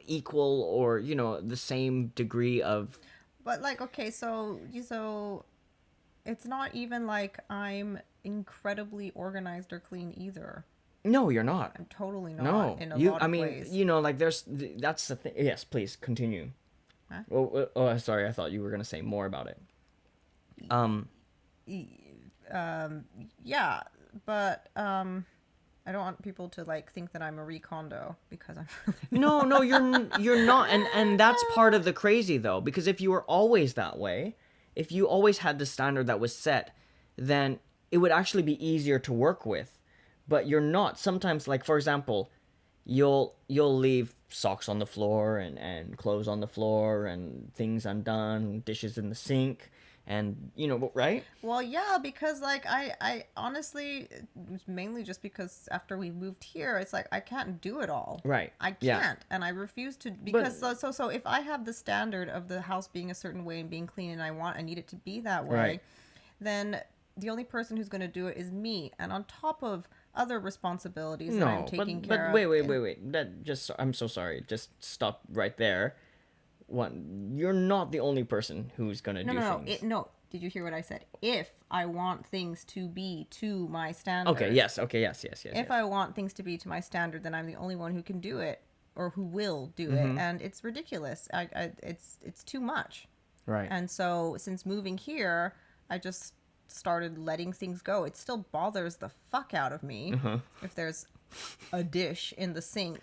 equal, or, you know, the same degree of. But like, okay, so it's not even like I'm incredibly organized or clean either. No, you're not. I'm totally not No, in a you. lot I of mean, ways. you know, like that's the thing. Yes, please continue. Huh? Oh, sorry. I thought you were gonna say more about it. Yeah, but I don't want people to like think that I'm Marie Kondo, because I'm No, you're not, and that's part of the crazy though, because if you were always that way, if you always had the standard that was set, then it would actually be easier to work with. But you're not. Sometimes, like, for example, you'll leave socks on the floor and clothes on the floor and things undone, dishes in the sink, and, you know, right? Well, yeah, because like I honestly, it's mainly just because after we moved here, it's like I can't do it all. Right. I can't, Yeah. and I refuse to, because so if I have the standard of the house being a certain way and being clean, and I need it to be that way, Right. then the only person who's going to do it is me, and on top of other responsibilities that No, I'm taking but care of. wait. I'm so sorry. Just stop right there. You're not the only person who's gonna do things. No. Did you hear what I said? If I want things to be to my standard. Okay, yes. If I want things to be to my standard, then I'm the only one who can do it, or who will do Mm-hmm. it, and it's ridiculous. It's too much. Right. And so since moving here, I just started letting things go. It still bothers the fuck out of me if there's a dish in the sink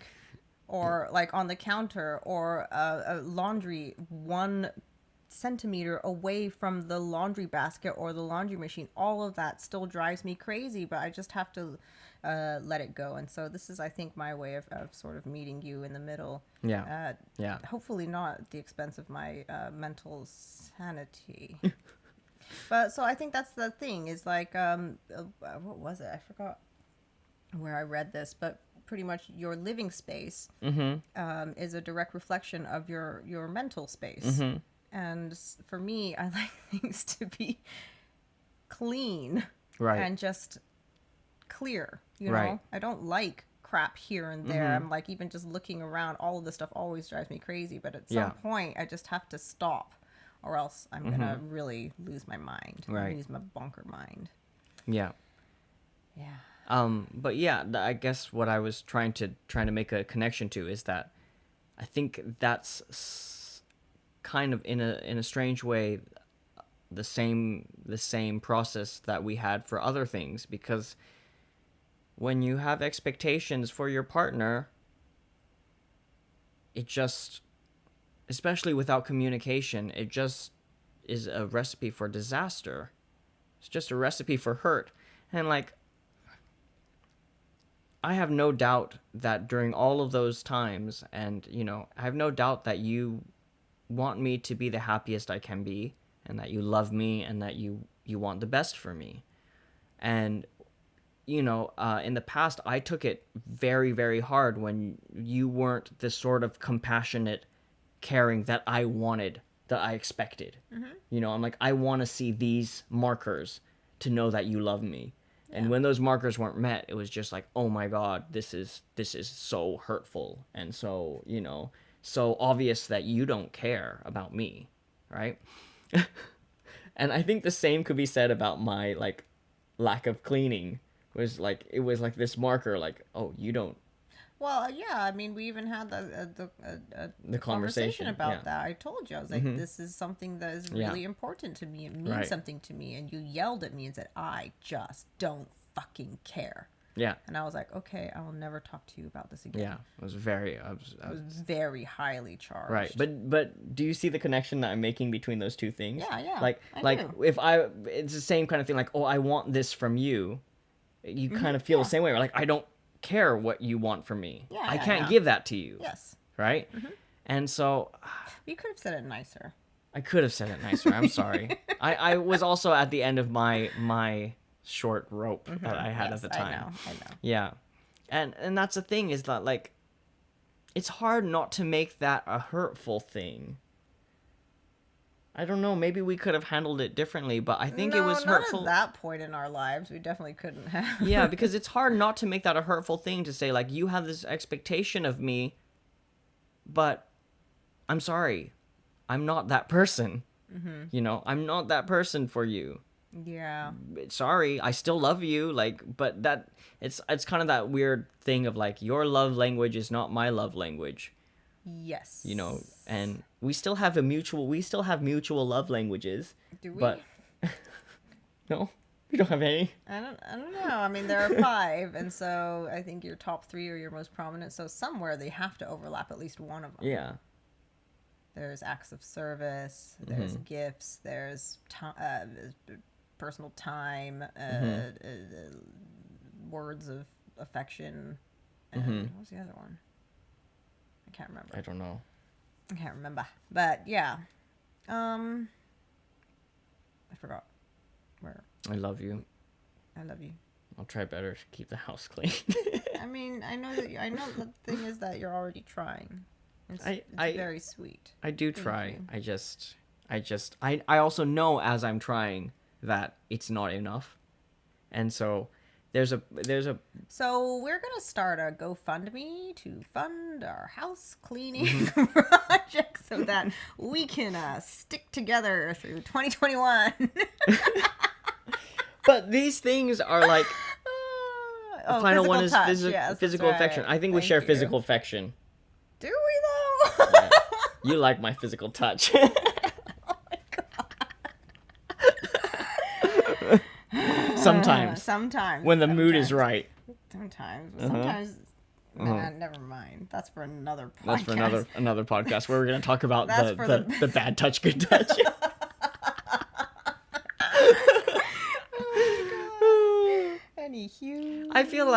or like on the counter or a laundry 1 centimeter away from the laundry basket or the laundry machine. All of that still drives me crazy, but I just have to let it go. And so this is, I think, my way of sort of meeting you in the middle. Yeah. Yeah. Hopefully not at the expense of my mental sanity. But so I think that's the thing is like, what was it? I forgot where I read this, but pretty much your living space is a direct reflection of your mental space. And for me, I like things to be clean and just clear, you know? I don't like crap here and there. I'm like, even just looking around, all of this stuff always drives me crazy. But at some point, I just have to stop, or else I'm gonna really lose my mind, lose my bonker mind. Yeah. But yeah, I guess what I was trying to make a connection to is that I think that's kind of in a strange way the same process that we had for other things, because when you have expectations for your partner, it just, especially without communication, it just is a recipe for disaster. It's just a recipe for hurt. And like, I have no doubt that during all of those times, and you know, I have no doubt that you want me to be the happiest I can be, and that you love me, and that you want the best for me. And you know, in the past, I took it very, very hard when you weren't the sort of compassionate, caring that I wanted, that I expected. You know, I'm like, I want to see these markers to know that you love me. And when those markers weren't met, it was just like, oh my God, this is so hurtful. And so, you know, so obvious that you don't care about me, right? And I think the same could be said about my, like, lack of cleaning. It was like this marker, like, oh, you don't. Well, yeah, I mean, we even had the conversation about that. I told you, I was like, this is something that is really important to me. It means something to me. And you yelled at me and said, I just don't fucking care. Yeah. And I was like, okay, I will never talk to you about this again. Yeah, it was very... I was very highly charged. Right, but do you see the connection that I'm making between those two things? Yeah, Like, if it's the same kind of thing, like, oh, I want this from you. You kind of feel the same way. Like, I don't care what you want from me. I can't give that to you. Yes. Right? And so... You could have said it nicer. I could have said it nicer. I'm sorry. I was also at the end of my short rope that I had at the time. I know. Yeah. And that's the thing, is that, like, it's hard not to make that a hurtful thing. I don't know, maybe we could have handled it differently, but I think it was hurtful. Not at that point in our lives. We definitely couldn't have. Yeah, because it's hard not to make that a hurtful thing, to say, like, you have this expectation of me, but I'm sorry. I'm not that person. You know, I'm not that person for you. Yeah. Sorry, I still love you, like, but that it's kind of that weird thing of like, your love language is not my love language. Yes. You know, and we still have mutual love languages. Do we? But no, we don't have any. I don't know. I mean, there are 5, and so I think your top 3 are your most prominent. So somewhere they have to overlap at least one of them. Yeah. There's acts of service. There's gifts. There's personal time. Words of affection. And what was the other one? I can't remember. I don't know. I can't remember. But yeah. I forgot where. I love you. I love you. I'll try better to keep the house clean. I mean, I know the thing is that you're already trying. It's very sweet. I do try. I also know as I'm trying that it's not enough. And so there's a So we're going to start a GoFundMe to fund our house cleaning project so that we can stick together through 2021. But these things are like the final one is physical affection. I think we share physical affection. Do we though? Yeah. You like my physical touch. Oh my Sometimes. Sometimes. When the mood is right. Sometimes. Sometimes. Nah, never mind. That's for another podcast. That's for another podcast where we're going to talk about That's the bad touch, good touch. Anywho. I feel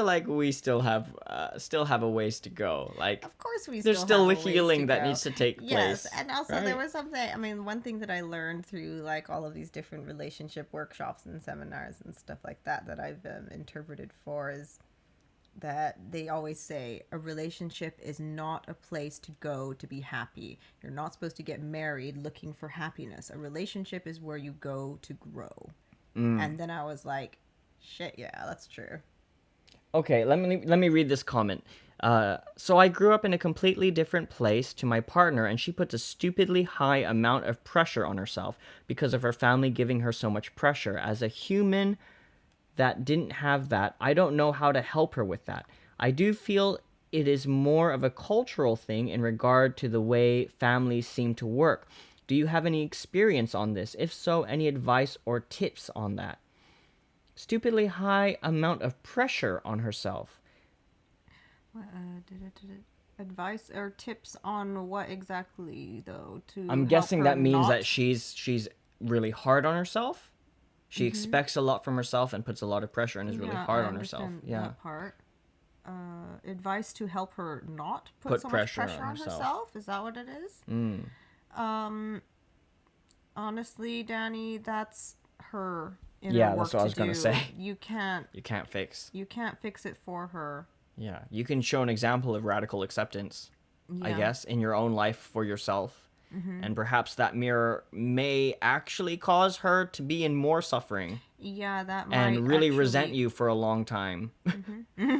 like we still have a ways to go. Like, of course we there's still still have a a ways healing to that go. needs to take place. Yes, and also right? there was something, I mean, one thing that I learned through like all of these different relationship workshops and seminars and stuff like that I've interpreted for is that they always say a relationship is not a place to go to be happy. You're not supposed to get married looking for happiness. A relationship is where you go to grow. And then I was like, shit, yeah, that's true. Okay, let me read this comment. So I grew up in a completely different place to my partner, and she puts a stupidly high amount of pressure on herself because of her family giving her so much pressure. As a human that didn't have that, I don't know how to help her with that. I do feel it is more of a cultural thing in regard to the way families seem to work. Do you have any experience on this? If so, any advice or tips on that? Stupidly high amount of pressure on herself. Advice or tips on what exactly, though? I'm guessing that means that she's really hard on herself. She expects a lot from herself and puts a lot of pressure and is really hard on herself. Yeah. That part. Advice to help her not put so much pressure on herself. Is that what it is? Honestly, Danny, that's her inner work that's what I was gonna say. You can't fix it for her. Yeah, you can show an example of radical acceptance, I guess, in your own life for yourself. And perhaps that mirror may actually cause her to be in more suffering. Yeah, that might and really resent you for a long time.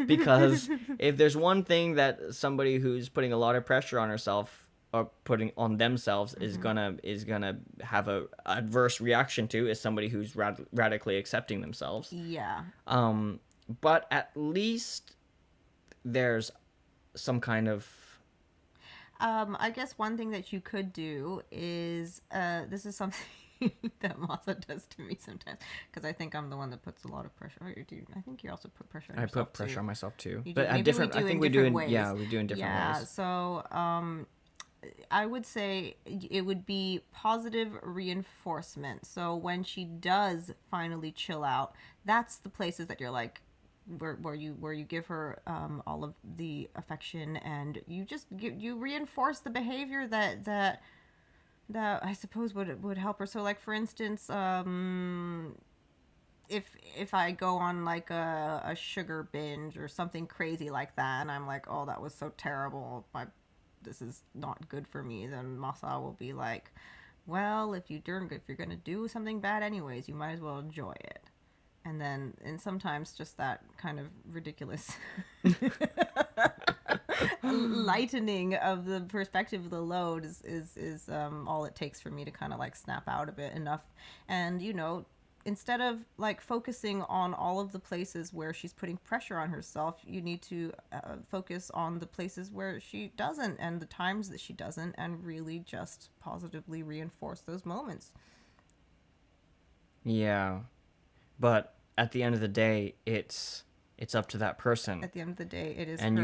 Because if there's one thing that somebody who's putting a lot of pressure on herself or putting on themselves is gonna have a adverse reaction to, is somebody who's radically accepting themselves. Yeah. But at least there's some kind of I guess one thing that you could do is, this is something that Masa does to me sometimes, because I think I'm the one that puts a lot of pressure. I think you also put pressure on yourself. I put pressure on myself too. You but at different, I think we do in ways. Yeah, we do in different ways. Yeah, so I would say it would be positive reinforcement. So when she does finally chill out, that's the places that you're like, where you give her all of the affection, and you just you reinforce the behavior that I suppose would help her. So like, for instance, if I go on like a sugar binge or something crazy like that, and I'm like, oh, that was so terrible, this is not good for me, then Masa will be like, well, if you're gonna do something bad anyways, you might as well enjoy it. And sometimes just that kind of ridiculous lightening of the perspective of the load is all it takes for me to kind of like snap out of it enough. And, instead of like focusing on all of the places where she's putting pressure on herself, you need to focus on the places where she doesn't, and the times that she doesn't, and really just positively reinforce those moments. Yeah. But at the end of the day, it's up to that person. At the end of the day, it is and her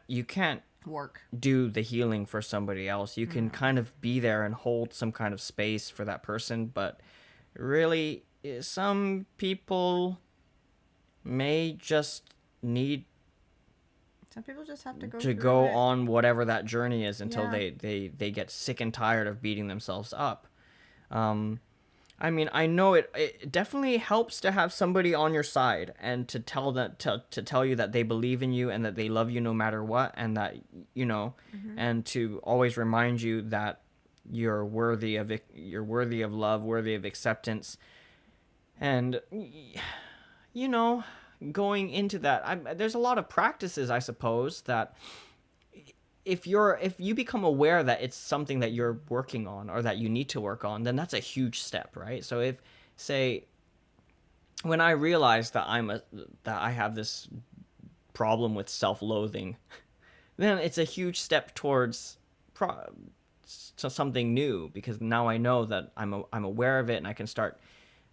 you can't work. Do the healing for somebody else. You can kind of be there and hold some kind of space for that person, but really some people may just need some people just have to go on whatever that journey is until they get sick and tired of beating themselves up. I mean, I know it definitely helps to have somebody on your side and to tell you that they believe in you and that they love you no matter what, and that, and to always remind you that you're worthy of love, worthy of acceptance. And, going into that, there's a lot of practices, I suppose, that if you become aware that it's something that you're working on or that you need to work on, then that's a huge step, right? So if, say, when I realized that I have this problem with self-loathing, then it's a huge step towards something new, because now I know that I'm aware of it, and I can start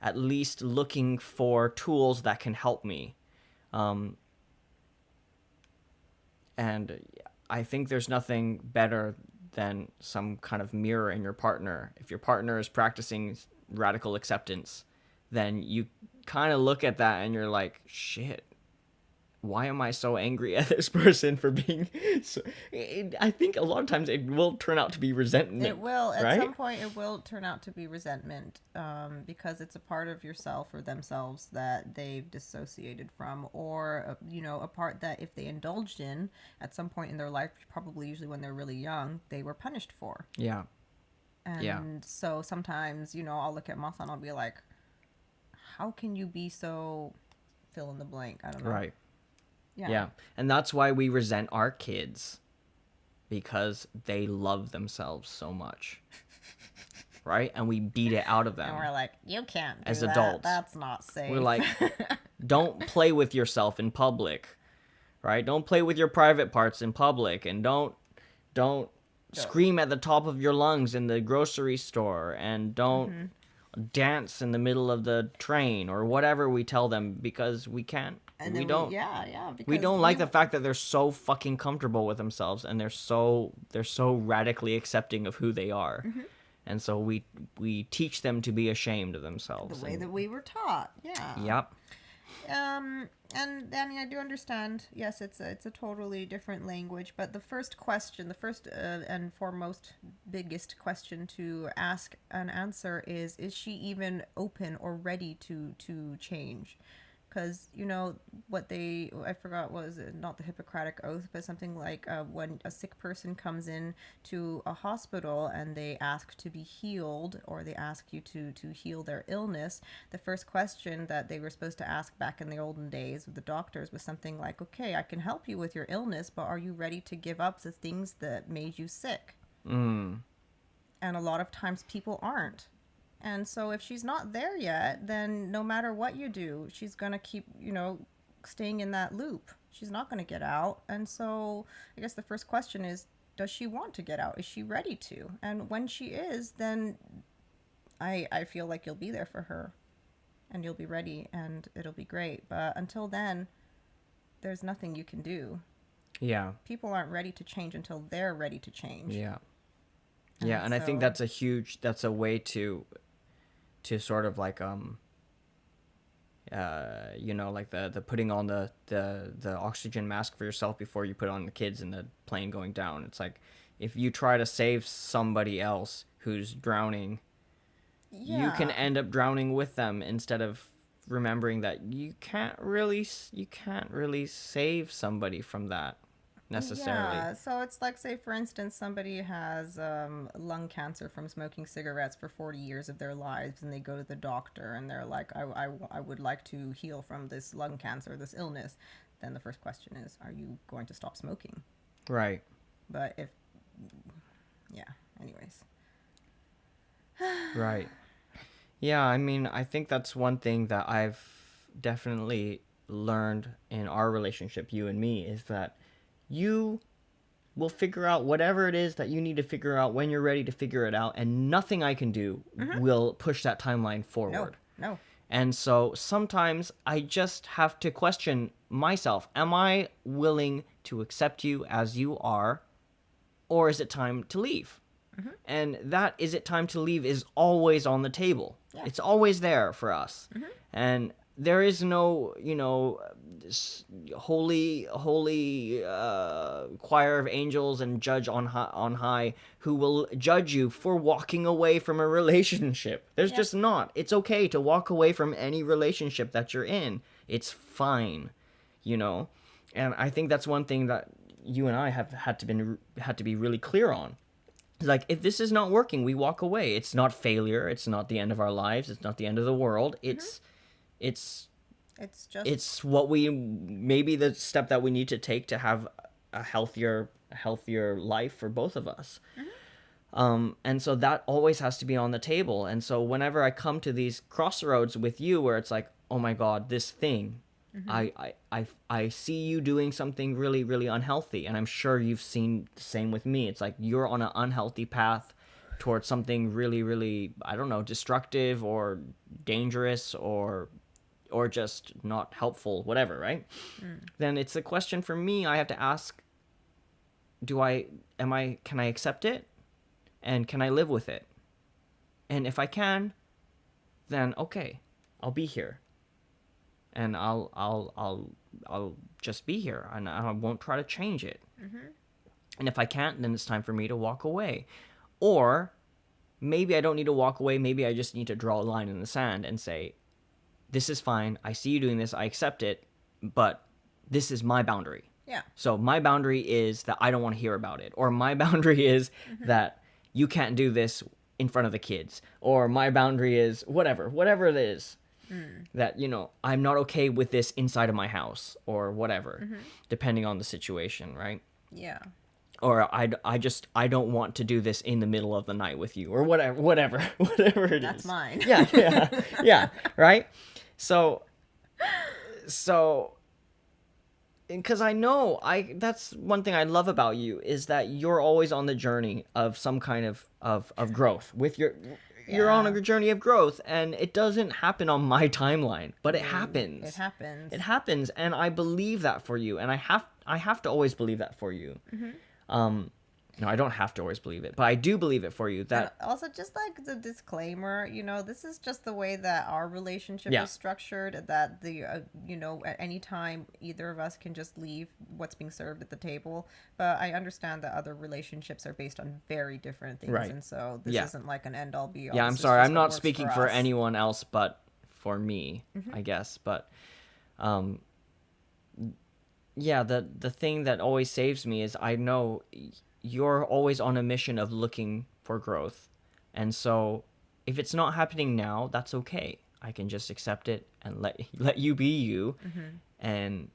at least looking for tools that can help me. And I think there's nothing better than some kind of mirror in your partner. If your partner is practicing radical acceptance, then you kind of look at that and you're like, shit, why am I so angry at this person for being so... I think a lot of times it will turn out to be resentment. It will. At right? some point, it will turn out to be resentment, because it's a part of yourself or themselves that they've dissociated from, or, a part that if they indulged in at some point in their life, probably usually when they're really young, they were punished for. Yeah. And Yeah. so sometimes, I'll look at my son, I'll be like, how can you be so fill in the blank? I don't know. Right. Yeah. Yeah. And that's why we resent our kids, because they love themselves so much. Right? And we beat it out of them. And we're like, you can't do As that. adults. That's not safe. We're like, don't play with yourself in public. Right? Don't play with your private parts in public, and don't scream at the top of your lungs in the grocery store, and don't dance in the middle of the train or whatever we tell them, because we can't. And we then don't. because We don't like the fact that they're so fucking comfortable with themselves, and they're so radically accepting of who they are. And so we teach them to be ashamed of themselves. the way that we were taught. Yeah. Yep. And I do understand. Yes, it's a totally different language, but the first question, the first and foremost biggest question to ask and answer is she even open or ready to change? Because what I forgot, was it not the Hippocratic Oath, but something like when a sick person comes in to a hospital and they ask to be healed, or they ask you to heal their illness, the first question that they were supposed to ask back in the olden days with the doctors was something like, okay, I can help you with your illness, but are you ready to give up the things that made you sick? And a lot of times people aren't. And so if she's not there yet, then no matter what you do, she's going to keep, staying in that loop. She's not going to get out. And so I guess the first question is, does she want to get out? Is she ready to? And when she is, then I feel like you'll be there for her, and you'll be ready, and it'll be great. But until then, there's nothing you can do. Yeah. People aren't ready to change until they're ready to change. Yeah. Yeah, and I think that's a way to sort of like like the putting on the oxygen mask for yourself before you put on the kids in the plane going down. It's like, if you try to save somebody else who's drowning, you can end up drowning with them, instead of remembering that you can't really save somebody from that necessarily. Yeah, so it's like, say for instance, somebody has lung cancer from smoking cigarettes for 40 years of their lives, and they go to the doctor and they're like, I would like to heal from this lung cancer, this illness. Then the first question is, are you going to stop smoking? Right. But anyways. Right. Yeah, I mean, I think that's one thing that I've definitely learned in our relationship, you and me, is that you will figure out whatever it is that you need to figure out when you're ready to figure it out, and nothing I can do will push that timeline forward. No. And so sometimes I just have to question myself. Am I willing to accept you as you are, or is it time to leave? And that "is it time to leave" is always on the table. Yeah. It's always there for us. And there is no, holy choir of angels and judge on high who will judge you for walking away from a relationship. There's just not. It's okay to walk away from any relationship that you're in. It's fine, And I think that's one thing that you and I have had to be really clear on. Like, if this is not working, we walk away. It's not failure. It's not the end of our lives. It's not the end of the world. It's what maybe the step that we need to take to have a healthier life for both of us. And so that always has to be on the table. And so whenever I come to these crossroads with you, where it's like, oh my God, this thing, I see you doing something really, really unhealthy. And I'm sure you've seen the same with me. It's like, you're on an unhealthy path towards something really, really, I don't know, destructive or dangerous or just not helpful, whatever, right? Then it's a question for me I have to ask, can I accept it? And can I live with it? And if I can, then okay, I'll be here. And I'll just be here, and I won't try to change it. And if I can't, then it's time for me to walk away. Or maybe I don't need to walk away. Maybe I just need to draw a line in the sand and say, this is fine. I see you doing this. I accept it, but this is my boundary. Yeah. So my boundary is that I don't want to hear about it. Or my boundary is that you can't do this in front of the kids. Or my boundary is whatever it is. That, I'm not okay with this inside of my house or whatever, depending on the situation, right? Yeah. Or I don't want to do this in the middle of the night with you or whatever it is. That's mine. Yeah, right? So, because I know, that's one thing I love about you is that you're always on the journey of some kind of growth with you're on a journey of growth, and it doesn't happen on my timeline, but it happens. It happens, and I believe that for you, and I have to always believe that for you. No, I don't have to always believe it, but I do believe it for you. That And also, just like the disclaimer, this is just the way that our relationship is structured. That at any time, either of us can just leave what's being served at the table. But I understand that other relationships are based on very different things, Right. and so this isn't like an end all be all. Yeah, I'm This is sorry, just I'm what not works speaking for us. anyone else but for me, I guess. But yeah, the thing that always saves me is I know you're always on a mission of looking for growth. And so if it's not happening now, that's okay. I can just accept it and let you be you. And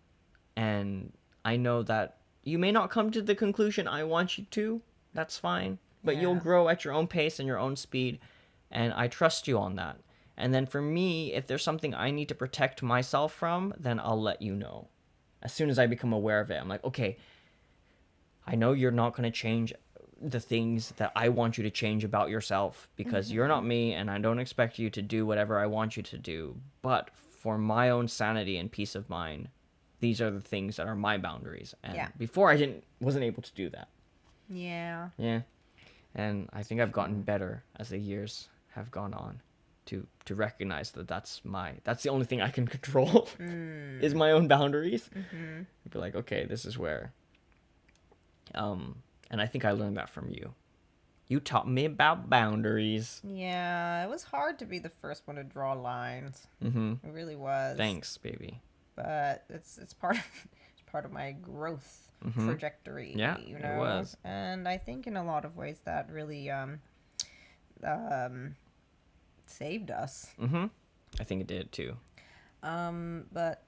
I know that you may not come to the conclusion I want you to. That's fine. But you'll Yeah. grow at your own pace and your own speed, and I trust you on that. And then for me, if there's something I need to protect myself from, then I'll let you know. As soon as I become aware of it, I'm like, okay, I know you're not going to change the things that I want you to change about yourself because you're not me, and I don't expect you to do whatever I want you to do. But for my own sanity and peace of mind, these are the things that are my boundaries. And before I wasn't able to do that. Yeah. Yeah. And I think I've gotten better as the years have gone on to recognize that that's the only thing I can control is my own boundaries. Be like, okay, this is where. And I think I learned that from you. You taught me about boundaries. Yeah, it was hard to be the first one to draw lines. It really was. Thanks, baby. But it's part of my growth trajectory. Yeah, it was. And I think in a lot of ways that really saved us. I think it did too. But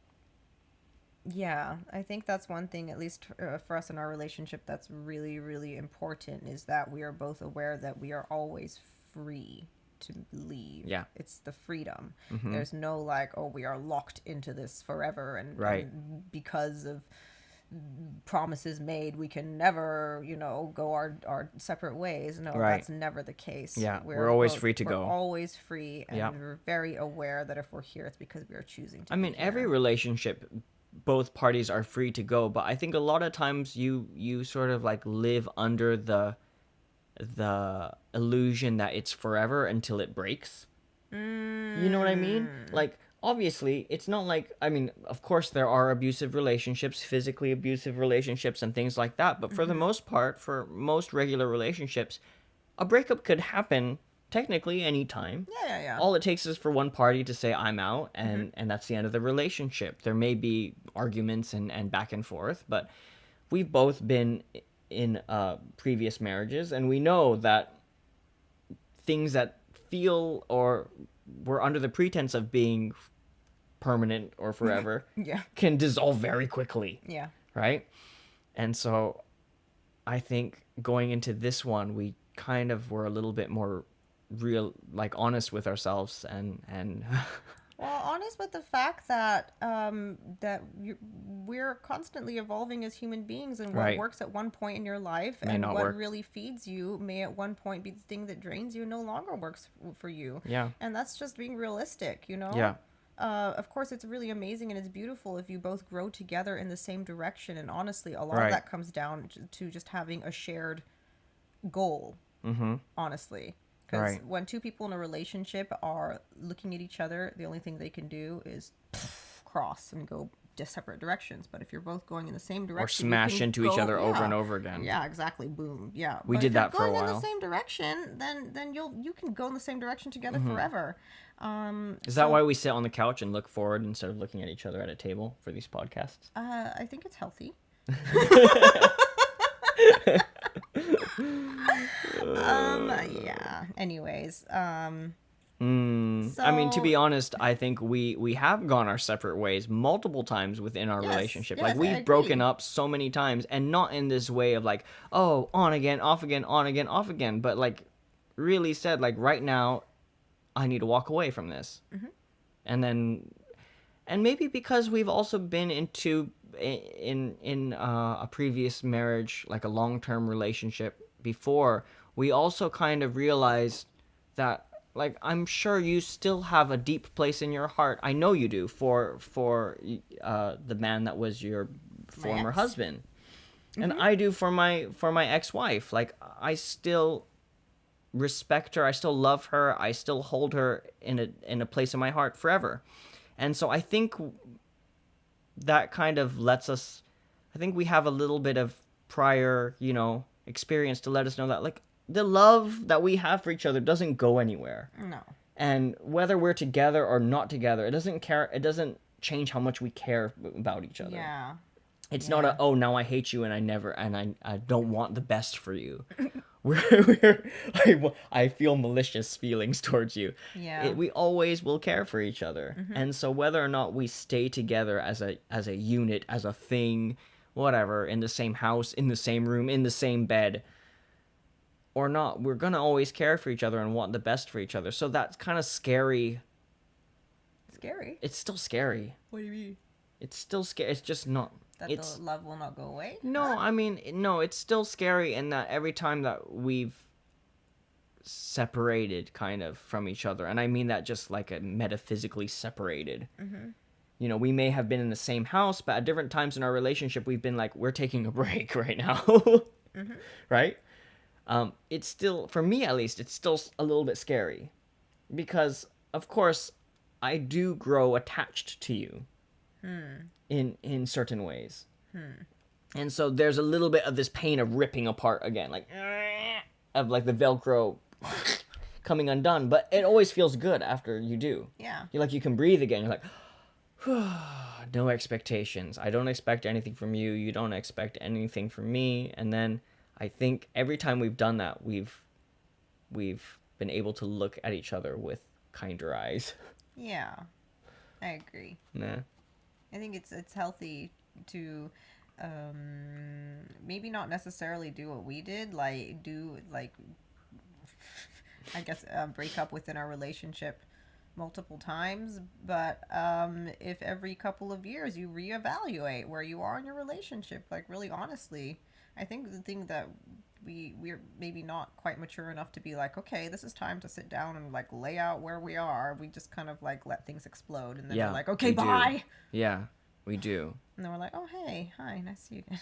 yeah, I think that's one thing, at least for us in our relationship, that's really, really important, is that we are both aware that we are always free to leave. Yeah. It's the freedom. There's no like, oh, we are locked into this forever, and, Right. and because of promises made, we can never, go our separate ways. No, Right. that's never the case. Yeah, we're always free to we're go. always free, and Yeah. we're very aware that if we're here, it's because we are choosing to I mean, be here. every relationship, both parties are free to go, but I think a lot of times you sort of like live under the illusion that it's forever until it breaks. You know what I mean? Like, obviously, it's not like, I mean, of course there are abusive relationships, physically abusive relationships and things like that, but for the most part, for most regular relationships, a breakup could happen technically anytime. Yeah. All it takes is for one party to say I'm out, and that's the end of the relationship. There may be arguments and back and forth, but we've both been in previous marriages, and we know that things that feel or were under the pretense of being permanent or forever Yeah. can dissolve very quickly, Yeah. right? And so I think going into this one, we kind of were a little bit more real, like honest with ourselves and Well, lies with the fact that we're constantly evolving as human beings, and what Right. works at one point in your life May and not what work. really feeds you may at one point be the thing that drains you and no longer works for you. Yeah. And that's just being realistic, you know? Yeah. Of course, it's really amazing and it's beautiful if you both grow together in the same direction. And honestly, a lot of Right. that comes down to just having a shared goal, Mm-hmm. honestly. Because Right. when two people in a relationship are looking at each other, the only thing they can do is cross and go separate directions. But if you're both going in the same direction, you smash can into each go- other over yeah. and over again. Yeah, exactly. Boom. Yeah. We But did if you're that for a going in the while. same direction, then you can go in the same direction together Mm-hmm. forever. Is that why we sit on the couch and look forward instead of looking at each other at a table for these podcasts? I think it's healthy. Yeah. Anyways, I mean, to be So- honest, I think we have gone our separate ways multiple times within our Yes, relationship. yes, Like I we've broken agree. up so many times, and not in this way of like, oh, on again, off again, on again, off again, but like really said like right now, I need to walk away from this, and then, and maybe because we've also been into in a previous marriage, like a long-term relationship before, we also kind of realized that like I'm sure you still have a deep place in your heart. I know you do for the man that was your former ex. husband, and I do for my ex-wife. Like I still respect her. I still love her. I still hold her in a place in my heart forever. And so I think that kind of lets us. I think we have a little bit of prior, experience to let us know that like the love that we have for each other doesn't go anywhere. no. And whether we're together or not together, it doesn't change how much we care about each other. Yeah. It's Yeah. not a, oh, now I hate you and I don't want the best for you. I feel malicious feelings towards you. Yeah. We always will care for each other. And so whether or not we stay together as a unit, as a thing, whatever, in the same house, in the same room, in the same bed, or not, we're going to always care for each other and want the best for each other. So that's kind of scary. Scary. It's still scary. What do you mean? It's still scary. It's just not. That It's the love will not go away? no, I mean, no, it's still scary in that every time that we've separated kind of from each other, and I mean that just like a metaphysically separated. We may have been in the same house, but at different times in our relationship, we've been like, we're taking a break right now. Right? It's still, for me at least, it's still a little bit scary because, of course, I do grow attached to you in certain ways. And so there's a little bit of this pain of ripping apart again, like of like the Velcro coming undone, but it always feels good after you do. Yeah. You're like, you can breathe again. You're like, no expectations. I don't expect anything from you. You don't expect anything from me. And then I think every time we've done that, we've been able to look at each other with kinder eyes. Yeah. I agree. Nah. I think it's healthy to maybe not necessarily do what we did, I guess break up within our relationship multiple times, but if every couple of years you reevaluate where you are in your relationship, like really honestly, I think the thing that we're maybe not quite mature enough to be like, okay, this is time to sit down and like lay out where we are. We just kind of like let things explode, and then Yeah, we're like, okay, we do. bye. Yeah, we do. And then we're like, oh, hey, hi, nice to see you again.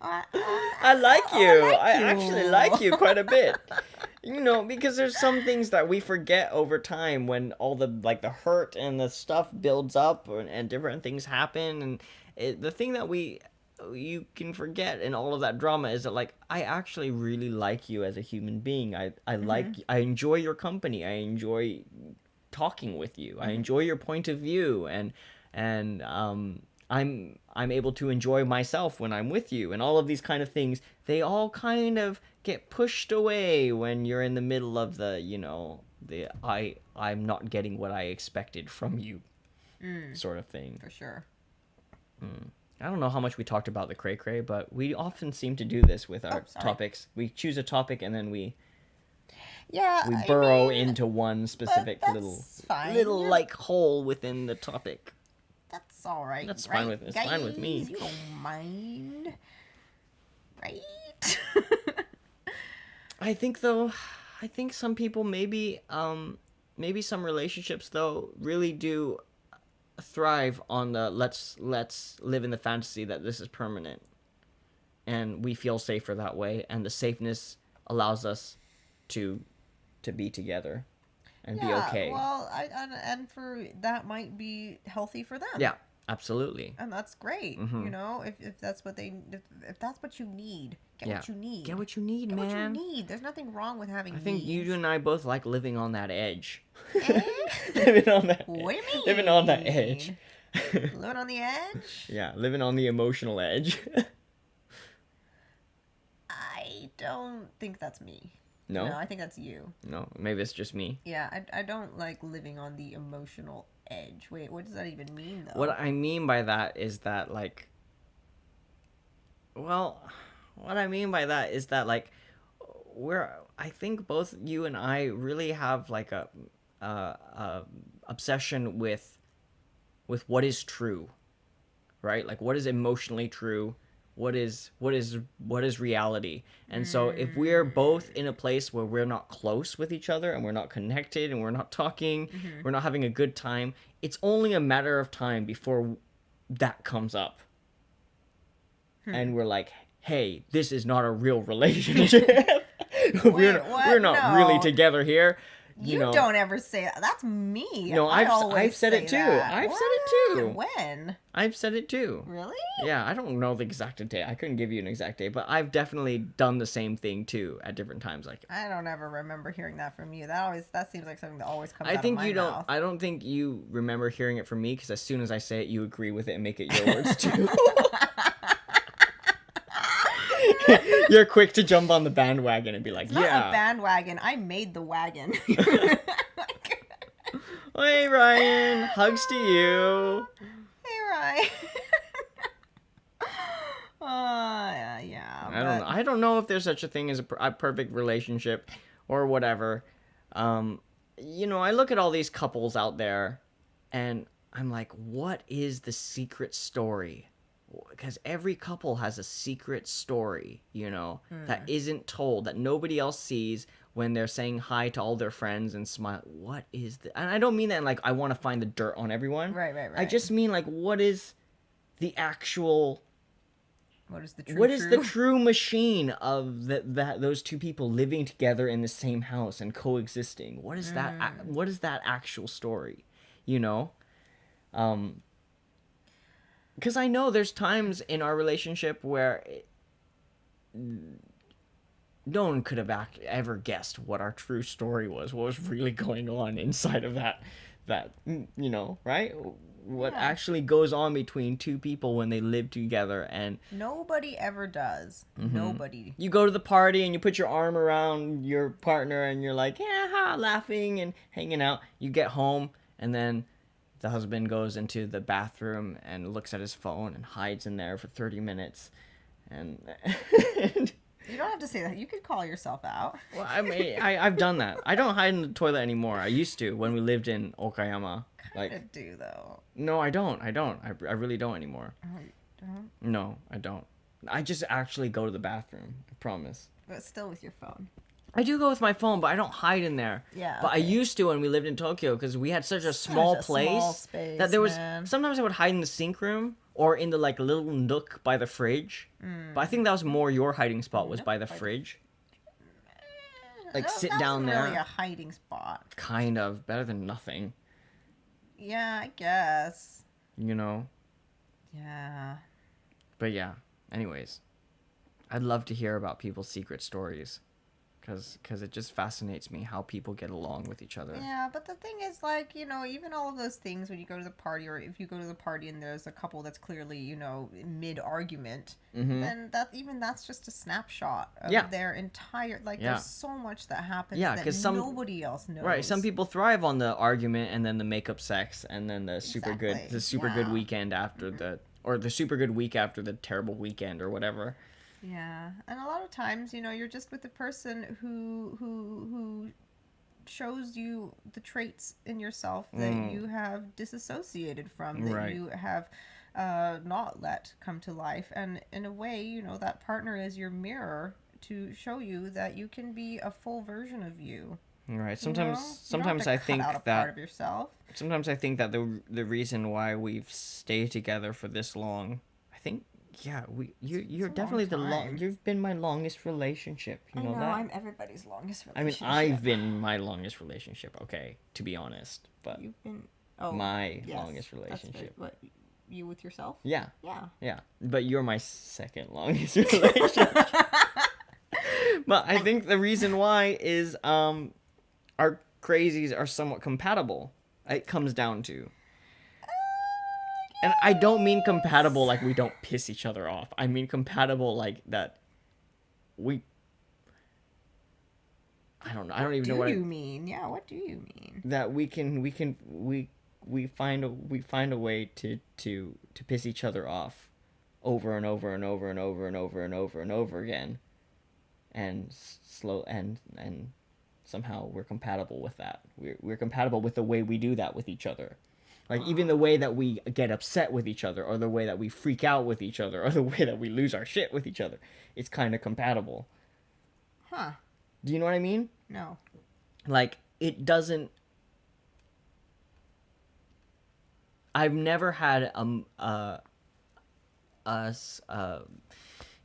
I like you. like I you. actually like you quite a bit. Because there's some things that we forget over time when all the the hurt and the stuff builds up and different things happen, and the thing that you can forget in all of that drama is that I actually really like you as a human being. I enjoy your company. I enjoy talking with you. I enjoy your point of view, and I'm able to enjoy myself when I'm with you, and all of these kind of things. They all kind of get pushed away when you're in the middle of I'm not getting what I expected from you sort of thing. For sure. I don't know how much we talked about the cray cray, but we often seem to do this with our sorry. topics. We choose a topic and then we Yeah, We I burrow mean, into one specific little that's fine. like hole within the topic. That's all right. That's right, fine with it's guys? fine with me. You don't mind, right? I think though, I think some people maybe some relationships though really do thrive on the let's live in the fantasy that this is permanent, and we feel safer that way, and the safeness allows us to be together and be okay. Well, and for that might be healthy for them. Yeah, absolutely. And that's great. Mhm. You know, if that's what if that's what you need, get Yeah. what you need. Get what you need, Get man. what you need. There's nothing wrong with having I think needs. you and I both like living on that edge. Eh? Living on that. What do you mean? Living on that edge. Living on the edge? Yeah, living on the emotional edge. I don't think that's me. No? No, I think that's you. No, maybe it's just me. Yeah, I don't like living on the emotional edge. Wait, what does that even mean, though? What I mean by that is that, like, well, what I mean by that is that, like, I think both you and I really have, like, a obsession with what is true, right? Like, what is emotionally true? What is reality? And so if we're both in a place where we're not close with each other and we're not connected and we're not talking, we're not having a good time, it's only a matter of time before that comes up. And we're like, hey, this is not a real relationship. we're what? not really No. together here. You know, don't ever say that. That's me. No, I I've always said it say too. that. I've said What? it too. When? I've said it too. Really? Yeah, I don't know the exact date. I couldn't give you an exact date, but I've definitely done the same thing too at different times. Like, I don't ever remember hearing that from you. That seems like something that always comes I out think of my you don't. mouth. I don't think you remember hearing it from me because as soon as I say it, you agree with it and make it your words too. You're quick to jump on the bandwagon and be like, It's not yeah. a bandwagon. I made the wagon. Hey Ryan, hugs to you. Hey, Ryan. Yeah. I don't know if there's such a thing as a perfect relationship or whatever. You know, I look at all these couples out there and I'm like, what is the secret story? Because every couple has a secret story, you know, that isn't told, that nobody else sees when they're saying hi to all their friends and smile. What is the... And I don't mean that in, like, I want to find the dirt on everyone. Right. I just mean, like, what is the actual... What is the true? What is the true machine of that those two people living together in the same house and coexisting? What is that? What is that actual story? You know, because I know there's times in our relationship where no one could have ever guessed what our true story was. What was really going on inside of that you know, right? What actually goes on between two people when they live together. And Nobody ever does. Nobody. you go to the party and you put your arm around your partner and you're like, yeah, laughing and hanging out. You get home and then the husband goes into the bathroom and looks at his phone and hides in there for 30 minutes. And You don't have to say that. You could call yourself out. well, I mean, I've done that. I don't hide in the toilet anymore. I used to when we lived in Okayama. I do though. No, I don't. I really don't anymore. Oh, you don't? No, I don't. I just actually go to the bathroom. I promise. But still with your phone. I do go with my phone, but I don't hide in there. Yeah, But I okay. used to when we lived in Tokyo because we had such a small place small space, that there was man. sometimes I would hide in the sink room or in the like little nook by the fridge. But I think that was more your hiding spot was by the fridge. Like sit that down wasn't there. really a hiding spot. Kind of better than nothing, Yeah, I guess. you know. Yeah. But yeah. Anyways, I'd love to hear about people's secret stories. Because it just fascinates me how people get along with each other. Yeah, but the thing is, like, you know, even all of those things when you go to the party, or if you go to the party and there's a couple that's clearly, you know, mid-argument, then that's just a snapshot of Yeah. their entire, like, Yeah. there's so much that happens Yeah, that 'cause some- nobody else knows. Right, some people thrive on the argument and then the makeup sex and then the super good Exactly, super good yeah. weekend after the or the super good week after the terrible weekend or whatever. Yeah, and a lot of times, you're just with the person who shows you the traits in yourself that you have disassociated from, that Right. you have not let come to life. And in a way, that partner is your mirror to show you that you can be a full version of you. Right. You know, you don't have Sometimes to I cut think out a part that of yourself. the reason why we've stayed together for this long, I think, yeah, you're a long definitely time. you've been my longest relationship. You I know know, that? I'm everybody's longest I mean, relationship. I've been my longest relationship. Okay, to be honest, but You've been. Oh, my yes, longest that's relationship. right. What, you with yourself? Yeah, Yeah. yeah. But you're my second longest relationship. But I think the reason why is our crazies are somewhat compatible. It comes down to. And I don't mean compatible like we don't piss each other off. I mean compatible like that we I don't know. I don't even know Do what you mean? Yeah, what do you mean? that we find a way to piss each other off over and over and over and over and over and over and over again. And slow and somehow we're compatible with that. We're compatible with the way we do that with each other. Like even the way that we get upset with each other, or the way that we freak out with each other, or the way that we lose our shit with each other, it's kind of compatible. Huh. Do you know what I mean? No. Like it doesn't. I've never had a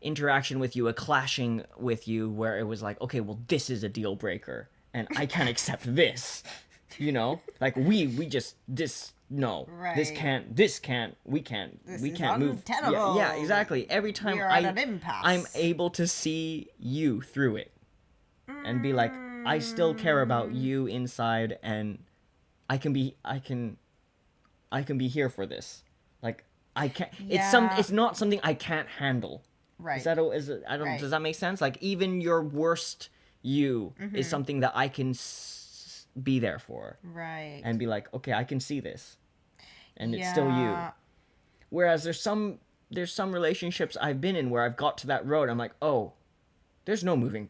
interaction with you, a clashing with you, where it was like, okay, well, this is a deal breaker, and I can't accept this. You know, like we just this no, this Right. can't, we can't, This we is can't move. Yeah, untenable. yeah, exactly. Every time We are at an impasse. I'm able to see you through it, and be like, I still care about you inside, and I can be here for this. Like I can't. Yeah. It's not something I can't handle. Right. Is it, I don't. Right. Does that make sense? Like even your worst you is something that I can be there for, Right. and be like, okay, I can see this, and it's still you. Yeah. Whereas there's some relationships I've been in where I've got to that road. I'm like, oh, there's no moving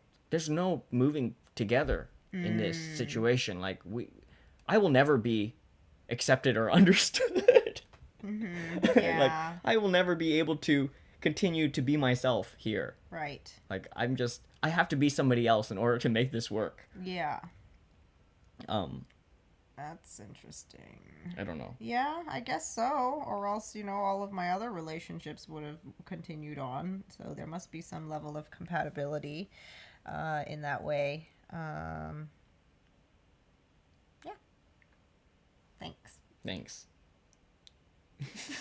together in this situation. Like I will never be accepted or understood. Yeah. Like I will never be able to continue to be myself here. Right. Like I have to be somebody else in order to make this work. Yeah. Um, That's interesting. I don't know. Yeah, I guess so. Or else, all of my other relationships would have continued on. So there must be some level of compatibility in that way. Yeah. Thanks. Thanks.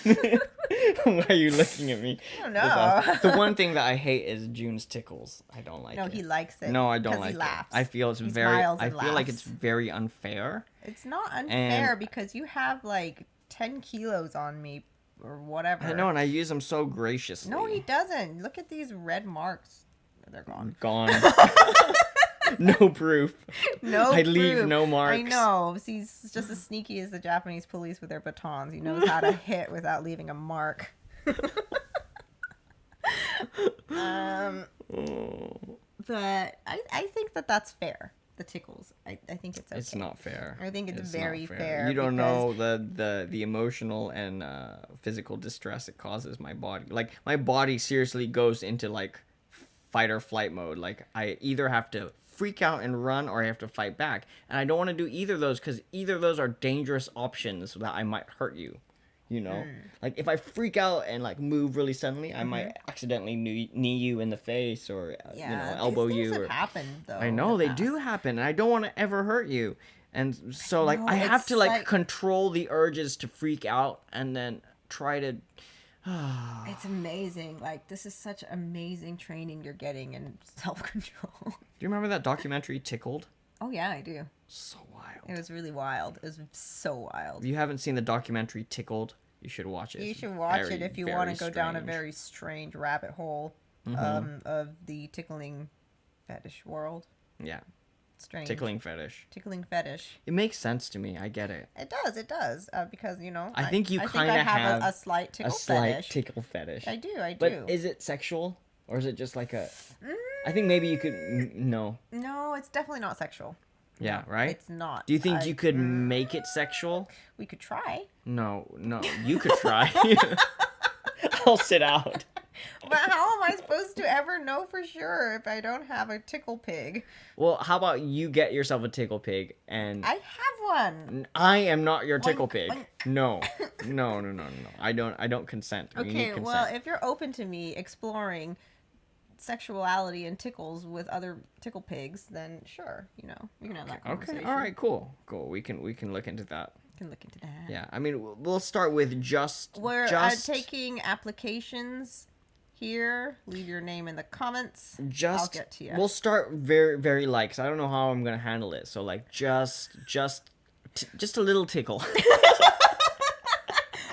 Why are you looking at me? I don't know. The one thing that I hate is June's tickles. I don't like No, it. he likes it. No, I don't 'cause like he it. laughs. I feel it's He very. smiles I and feel like it's laughs. very unfair. It's not unfair And- because you have like 10 kilos on me or whatever. I know, and I use them so graciously. No, he doesn't. Look at these red marks. They're gone. Gone. No proof. No, I leave proof. no marks. I know. He's just as sneaky as the Japanese police with their batons. He knows how to hit without leaving a mark. But I think that's fair. The tickles. I think it's okay. It's not fair. I think it's not very fair You don't because- know the emotional and physical distress it causes my body. Like my body seriously goes into like fight or flight mode. Like I either have to freak out and run or I have to fight back. And I don't want to do either of those because either of those are dangerous options that I might hurt you. You know, like if I freak out and like move really suddenly, I might accidentally knee you in the face or elbow these you. things Or have happened though. I in know the they do past. happen, and I don't want to ever hurt you. And so like know, I have it's to like like- control the urges to freak out and then try to. It's amazing. Like this is such amazing training you're getting in self-control. Do you remember that documentary Tickled? Oh yeah, I do. So wild. It was really wild. It was so wild. If you haven't seen the documentary Tickled, you should watch it. You It's should watch very, it if you very want to go down a strange. very strange rabbit hole of the tickling fetish world. Yeah, Strange. tickling fetish. Tickling fetish. It makes sense to me. I get it. It does. Because, I think you I kinda have have a slight tickle A slight fetish. tickle fetish. I do. But is it sexual? Or is it just like a... I think maybe you could... No. No, it's definitely not sexual. Yeah, right? It's not. Do you think you could make it sexual? We could try. No. You could try. I'll sit out. But how am I supposed to ever know for sure if I don't have a tickle pig? Well, how about you get yourself a tickle pig and... I have one. I am not your tickle Oink, pig. oink. No. No. I don't consent. You need Okay, consent. well, if you're open to me exploring sexuality and tickles with other tickle pigs, then sure, we can have that conversation. Okay. All right. Cool. We can look into that. Can look into that. Yeah. I mean, we'll start with We're just taking applications here. Leave your name in the comments. just. I'll get to you. We'll start very very light, 'cause I don't know how I'm gonna handle it. So like just a little tickle.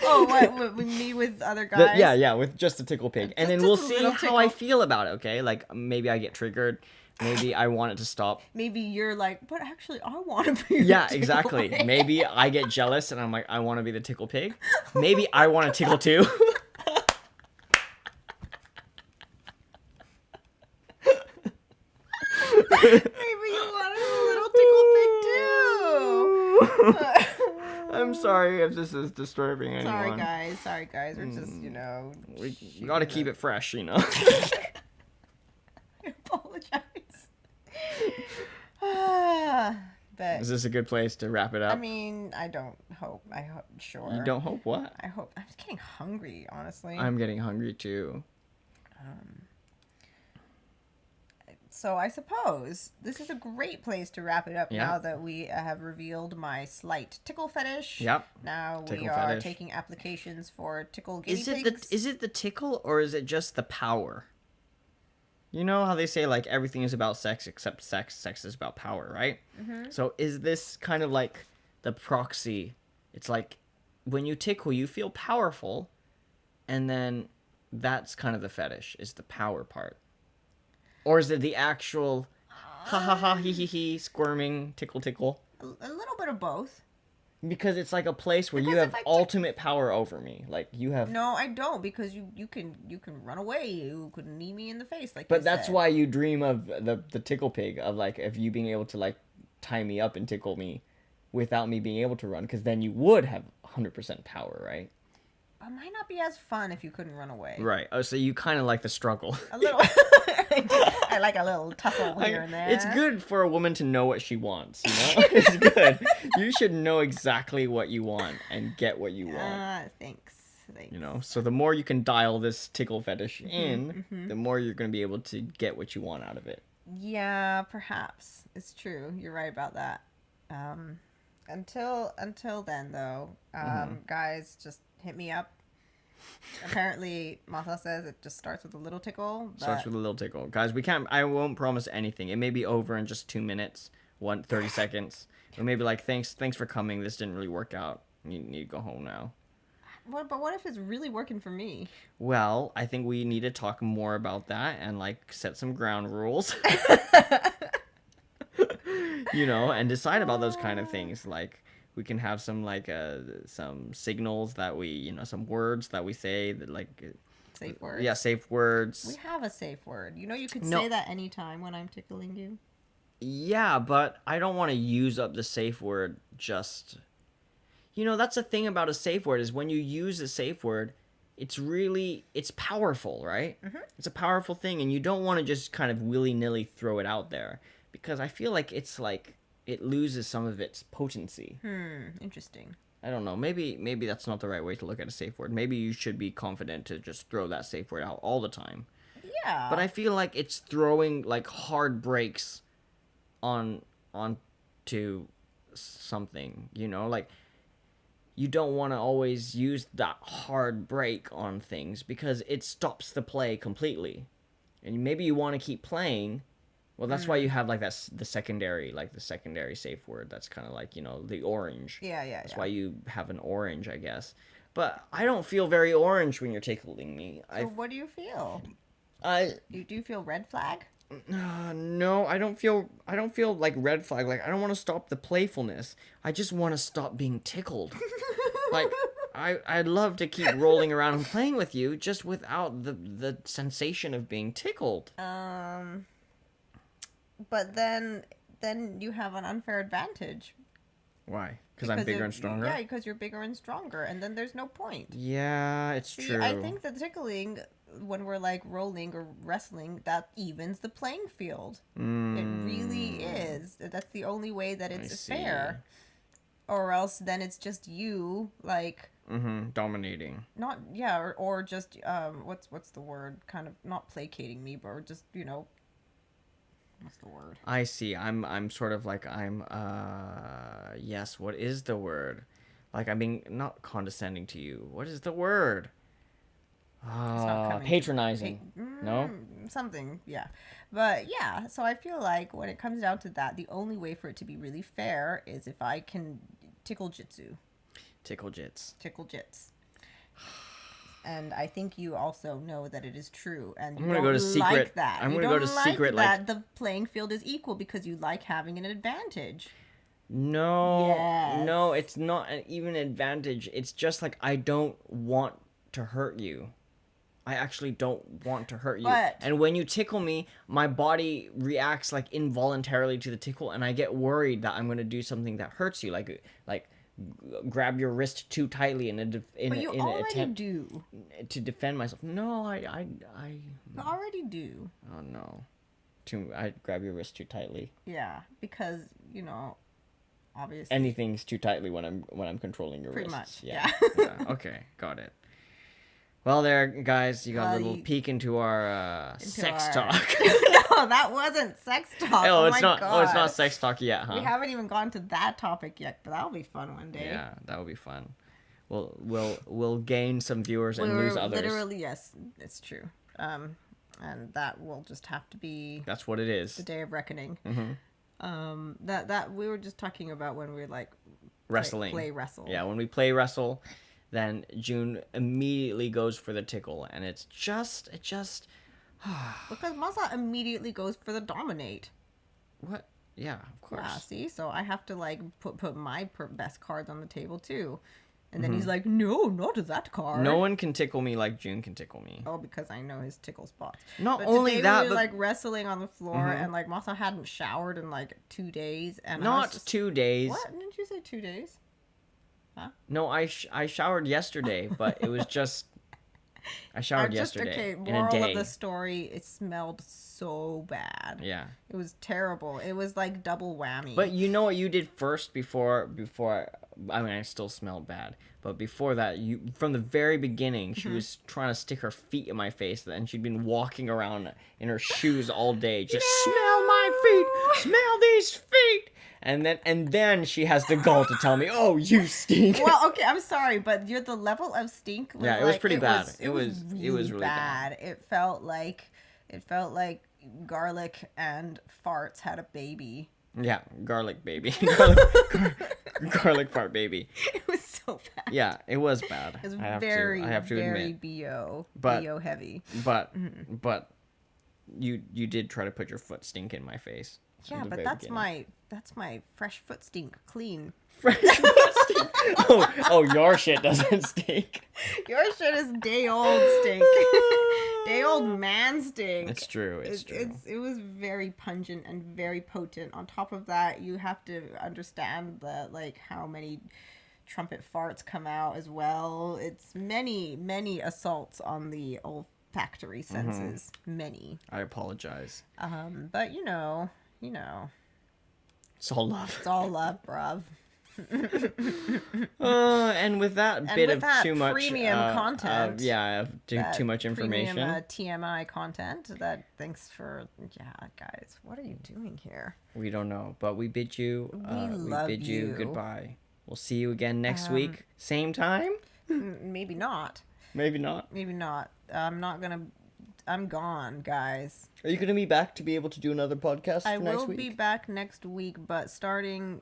Oh, what me with other guys? Yeah, with just a tickle pig, and then Just we'll a see little how I tickle. feel about it. Okay, like maybe I get triggered, maybe I want it to stop. Maybe you're like, but actually, I want to be. Yeah, your tickle exactly. pig." Maybe I get jealous and I'm like, I want to be the tickle pig. Maybe I want to tickle too. Maybe you want a little tickle pig too. I'm sorry if this is disturbing anyone. Sorry guys. We're just, We gotta keep it fresh, you know. I apologize. But Is this a good place to wrap it up? I mean, I don't hope. Sure. You don't hope what? I hope. I'm just getting hungry, honestly. I'm getting hungry too. So I suppose this is a great place to wrap it up Yeah. now that we have revealed my slight tickle fetish. Yep. Now we Tickle are fetish. taking applications for tickle guinea Is it pigs. is it the tickle or is it just the power? You know how they say like everything is about sex except sex. Sex is about power, right? Mm-hmm. So is this kind of like the proxy? It's like when you tickle, you feel powerful, and then that's kind of the fetish is the power part, or is it the actual ha ha ha he he squirming tickle tickle? A little bit of both. Because it's like a place where you Because have if I ultimate power over me. Like you have. No, I don't, because you can run away. You could knee me in the face, like. But you that's said. why you dream of the tickle pig, of like of you being able to like tie me up and tickle me without me being able to run, because then you would have 100% power, right? It might not be as fun if you couldn't run away. Right. Oh, so you kind of like the struggle. A little. I like a little tussle here and there. It's good for a woman to know what she wants, you know? It's good. You should know exactly what you want and get what you want. Thanks. You know, so the more you can dial this tickle fetish Mm-hmm, in, the more you're going to be able to get what you want out of it. Yeah, perhaps it's true. You're right about that. Until then, though, guys, just hit me up. Apparently, Masa says it just starts with a little tickle. But... Starts with a little tickle. Guys, I won't promise anything. It may be over in just 2 minutes, 30 seconds. Or maybe like, thanks for coming. This didn't really work out. You need to go home now. But what if it's really working for me? Well, I think we need to talk more about that and like set some ground rules. You know, and decide about those kind of things. Like we can have some like some signals that we, you know, some words that we say that like Safe words. yeah, safe words. We have a safe word. You know, you could No. say that anytime when I'm tickling you. Yeah, but I don't want to use up the safe word just... You know, that's the thing about a safe word is when you use a safe word, it's powerful, right? Mm-hmm. It's a powerful thing, and you don't want to just kind of willy-nilly throw it out there. Because I feel like it's like, it loses some of its potency. Interesting. I don't know, maybe that's not the right way to look at a safe word. Maybe you should be confident to just throw that safe word out all the time. Yeah. But I feel like it's throwing like hard brakes on to something, you know, like you don't want to always use that hard brake on things because it stops the play completely. And maybe you want to keep playing. Well, that's why you have like the secondary safe word. That's kind of like, you know, the orange. Yeah. That's why you have an orange, I guess. But I don't feel very orange when you're tickling me. So what do you feel? I Do you feel red flag? no, I don't feel like red flag. Like I don't want to stop the playfulness. I just want to stop being tickled. Like I'd love to keep rolling around and playing with you, just without the sensation of being tickled. But then you have an unfair advantage. Why? Because I'm bigger and stronger? Yeah, because you're bigger and stronger, and then there's no point. Yeah, it's true. I think the tickling, when we're like rolling or wrestling, that evens the playing field. It really is. That's the only way that it's fair. Or else then it's just you, like... dominating. Not, yeah, or just, what's the word? Kind of, not placating me, but just, what's the word? I see. I'm sort of like yes, what is the word? Like I'm being not condescending to you. What is the word? Patronizing. No? Something, yeah. But yeah, so I feel like when it comes down to that, the only way for it to be really fair is if I can tickle jitsu. Tickle jits. Tickle jits. And I think you also know that it is true, and you I'm gonna don't go to like secret. that. I'm you gonna don't go to like secret. That like the playing field is equal because you like having an advantage. no, Yes. no, it's not even an advantage. It's just like I don't want to hurt you. I actually don't want to hurt you. But- and when you tickle me, my body reacts like involuntarily to the tickle, and I get worried that I'm gonna do something that hurts you, like grab your wrist too tightly in an attempt do. to defend myself. No, I You already do. oh no, I grab your wrist too tightly. Yeah, because obviously. Anything's too tightly when I'm controlling your Pretty wrists. much, yeah. Yeah. Okay, got it. Well, there, guys, you got a little peek into our sex talk. No, that wasn't sex talk. Oh, Oh it's my not. God. Oh, it's not sex talk yet, huh? We haven't even gone to that topic yet, but that'll be fun one day. Yeah, that would be fun. We'll gain some viewers and lose others. Literally, yes, it's true. And that will just have to be. That's what it is. The day of reckoning. Mm-hmm. That we were just talking about when we were like wrestling. Play wrestle. Yeah, when we play wrestle, then June immediately goes for the tickle, and it just. Because Masa immediately goes for the dominate. What? Yeah, of course. Yeah, see? So I have to, like, put my best cards on the table, too. And then he's like, no, not that card. No one can tickle me like June can tickle me. Oh, because I know his tickle spots. Not but only today that, we were, but... like, wrestling on the floor, and, like, Masa hadn't showered in, like, 2 days. And Not 2 days. What? Didn't you say 2 days? Huh? No, I showered yesterday, but it was just... I showered yesterday in a day. Moral of the story, it smelled so bad. Yeah. It was terrible. It was like double whammy. But you know what you did first before I mean, I still smelled bad. But before that, from the very beginning, she was trying to stick her feet in my face, and she'd been walking around in her shoes all day. Just smell my feet! Smell these feet! And then she has the gall to tell me, "Oh, you stink." Well, okay, I'm sorry, but the level of stink was it was pretty bad. It was really bad. It felt like garlic and farts had a baby. Yeah, garlic baby. Garlic fart baby. It was so bad. Yeah, it was bad. It was I have to very admit. BO heavy. But you did try to put your foot stink in my face. Yeah, but that's my fresh foot stink clean. Fresh foot stink. Oh, your shit doesn't stink. Your shit is day old stink. Day old man stink. It's true. It's true. It was very pungent and very potent. On top of that, you have to understand that how many trumpet farts come out as well. It's many assaults on the olfactory senses. Many. I apologize. But you know. It's all love. It's all love, bruv. And with that bit of too much premium content, too much information, premium, TMI content. Thanks for guys. What are you doing here? We don't know, but we bid you. We bid you goodbye. We'll see you again next week, same time. Maybe not. Maybe not. Maybe not. I'm gone, guys. Are you gonna be back to be able to do another podcast? I next will week? be back next week, but starting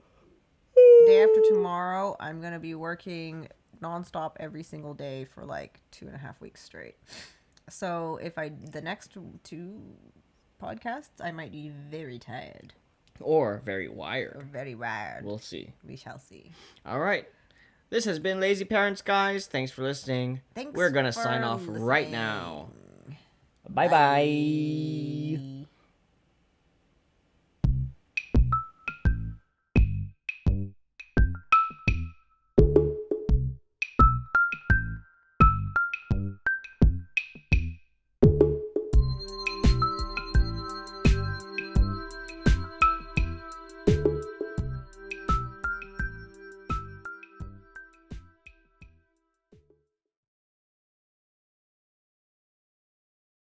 day after tomorrow, I'm gonna be working nonstop every single day for 2.5 weeks straight. So the next 2 podcasts, I might be very tired or very wired. or very wired. We'll see. We shall see. All right. This has been Lazy Parents, guys. Thanks for listening. Thanks We're going to for sign off right listening. now. Bye-bye. Bye.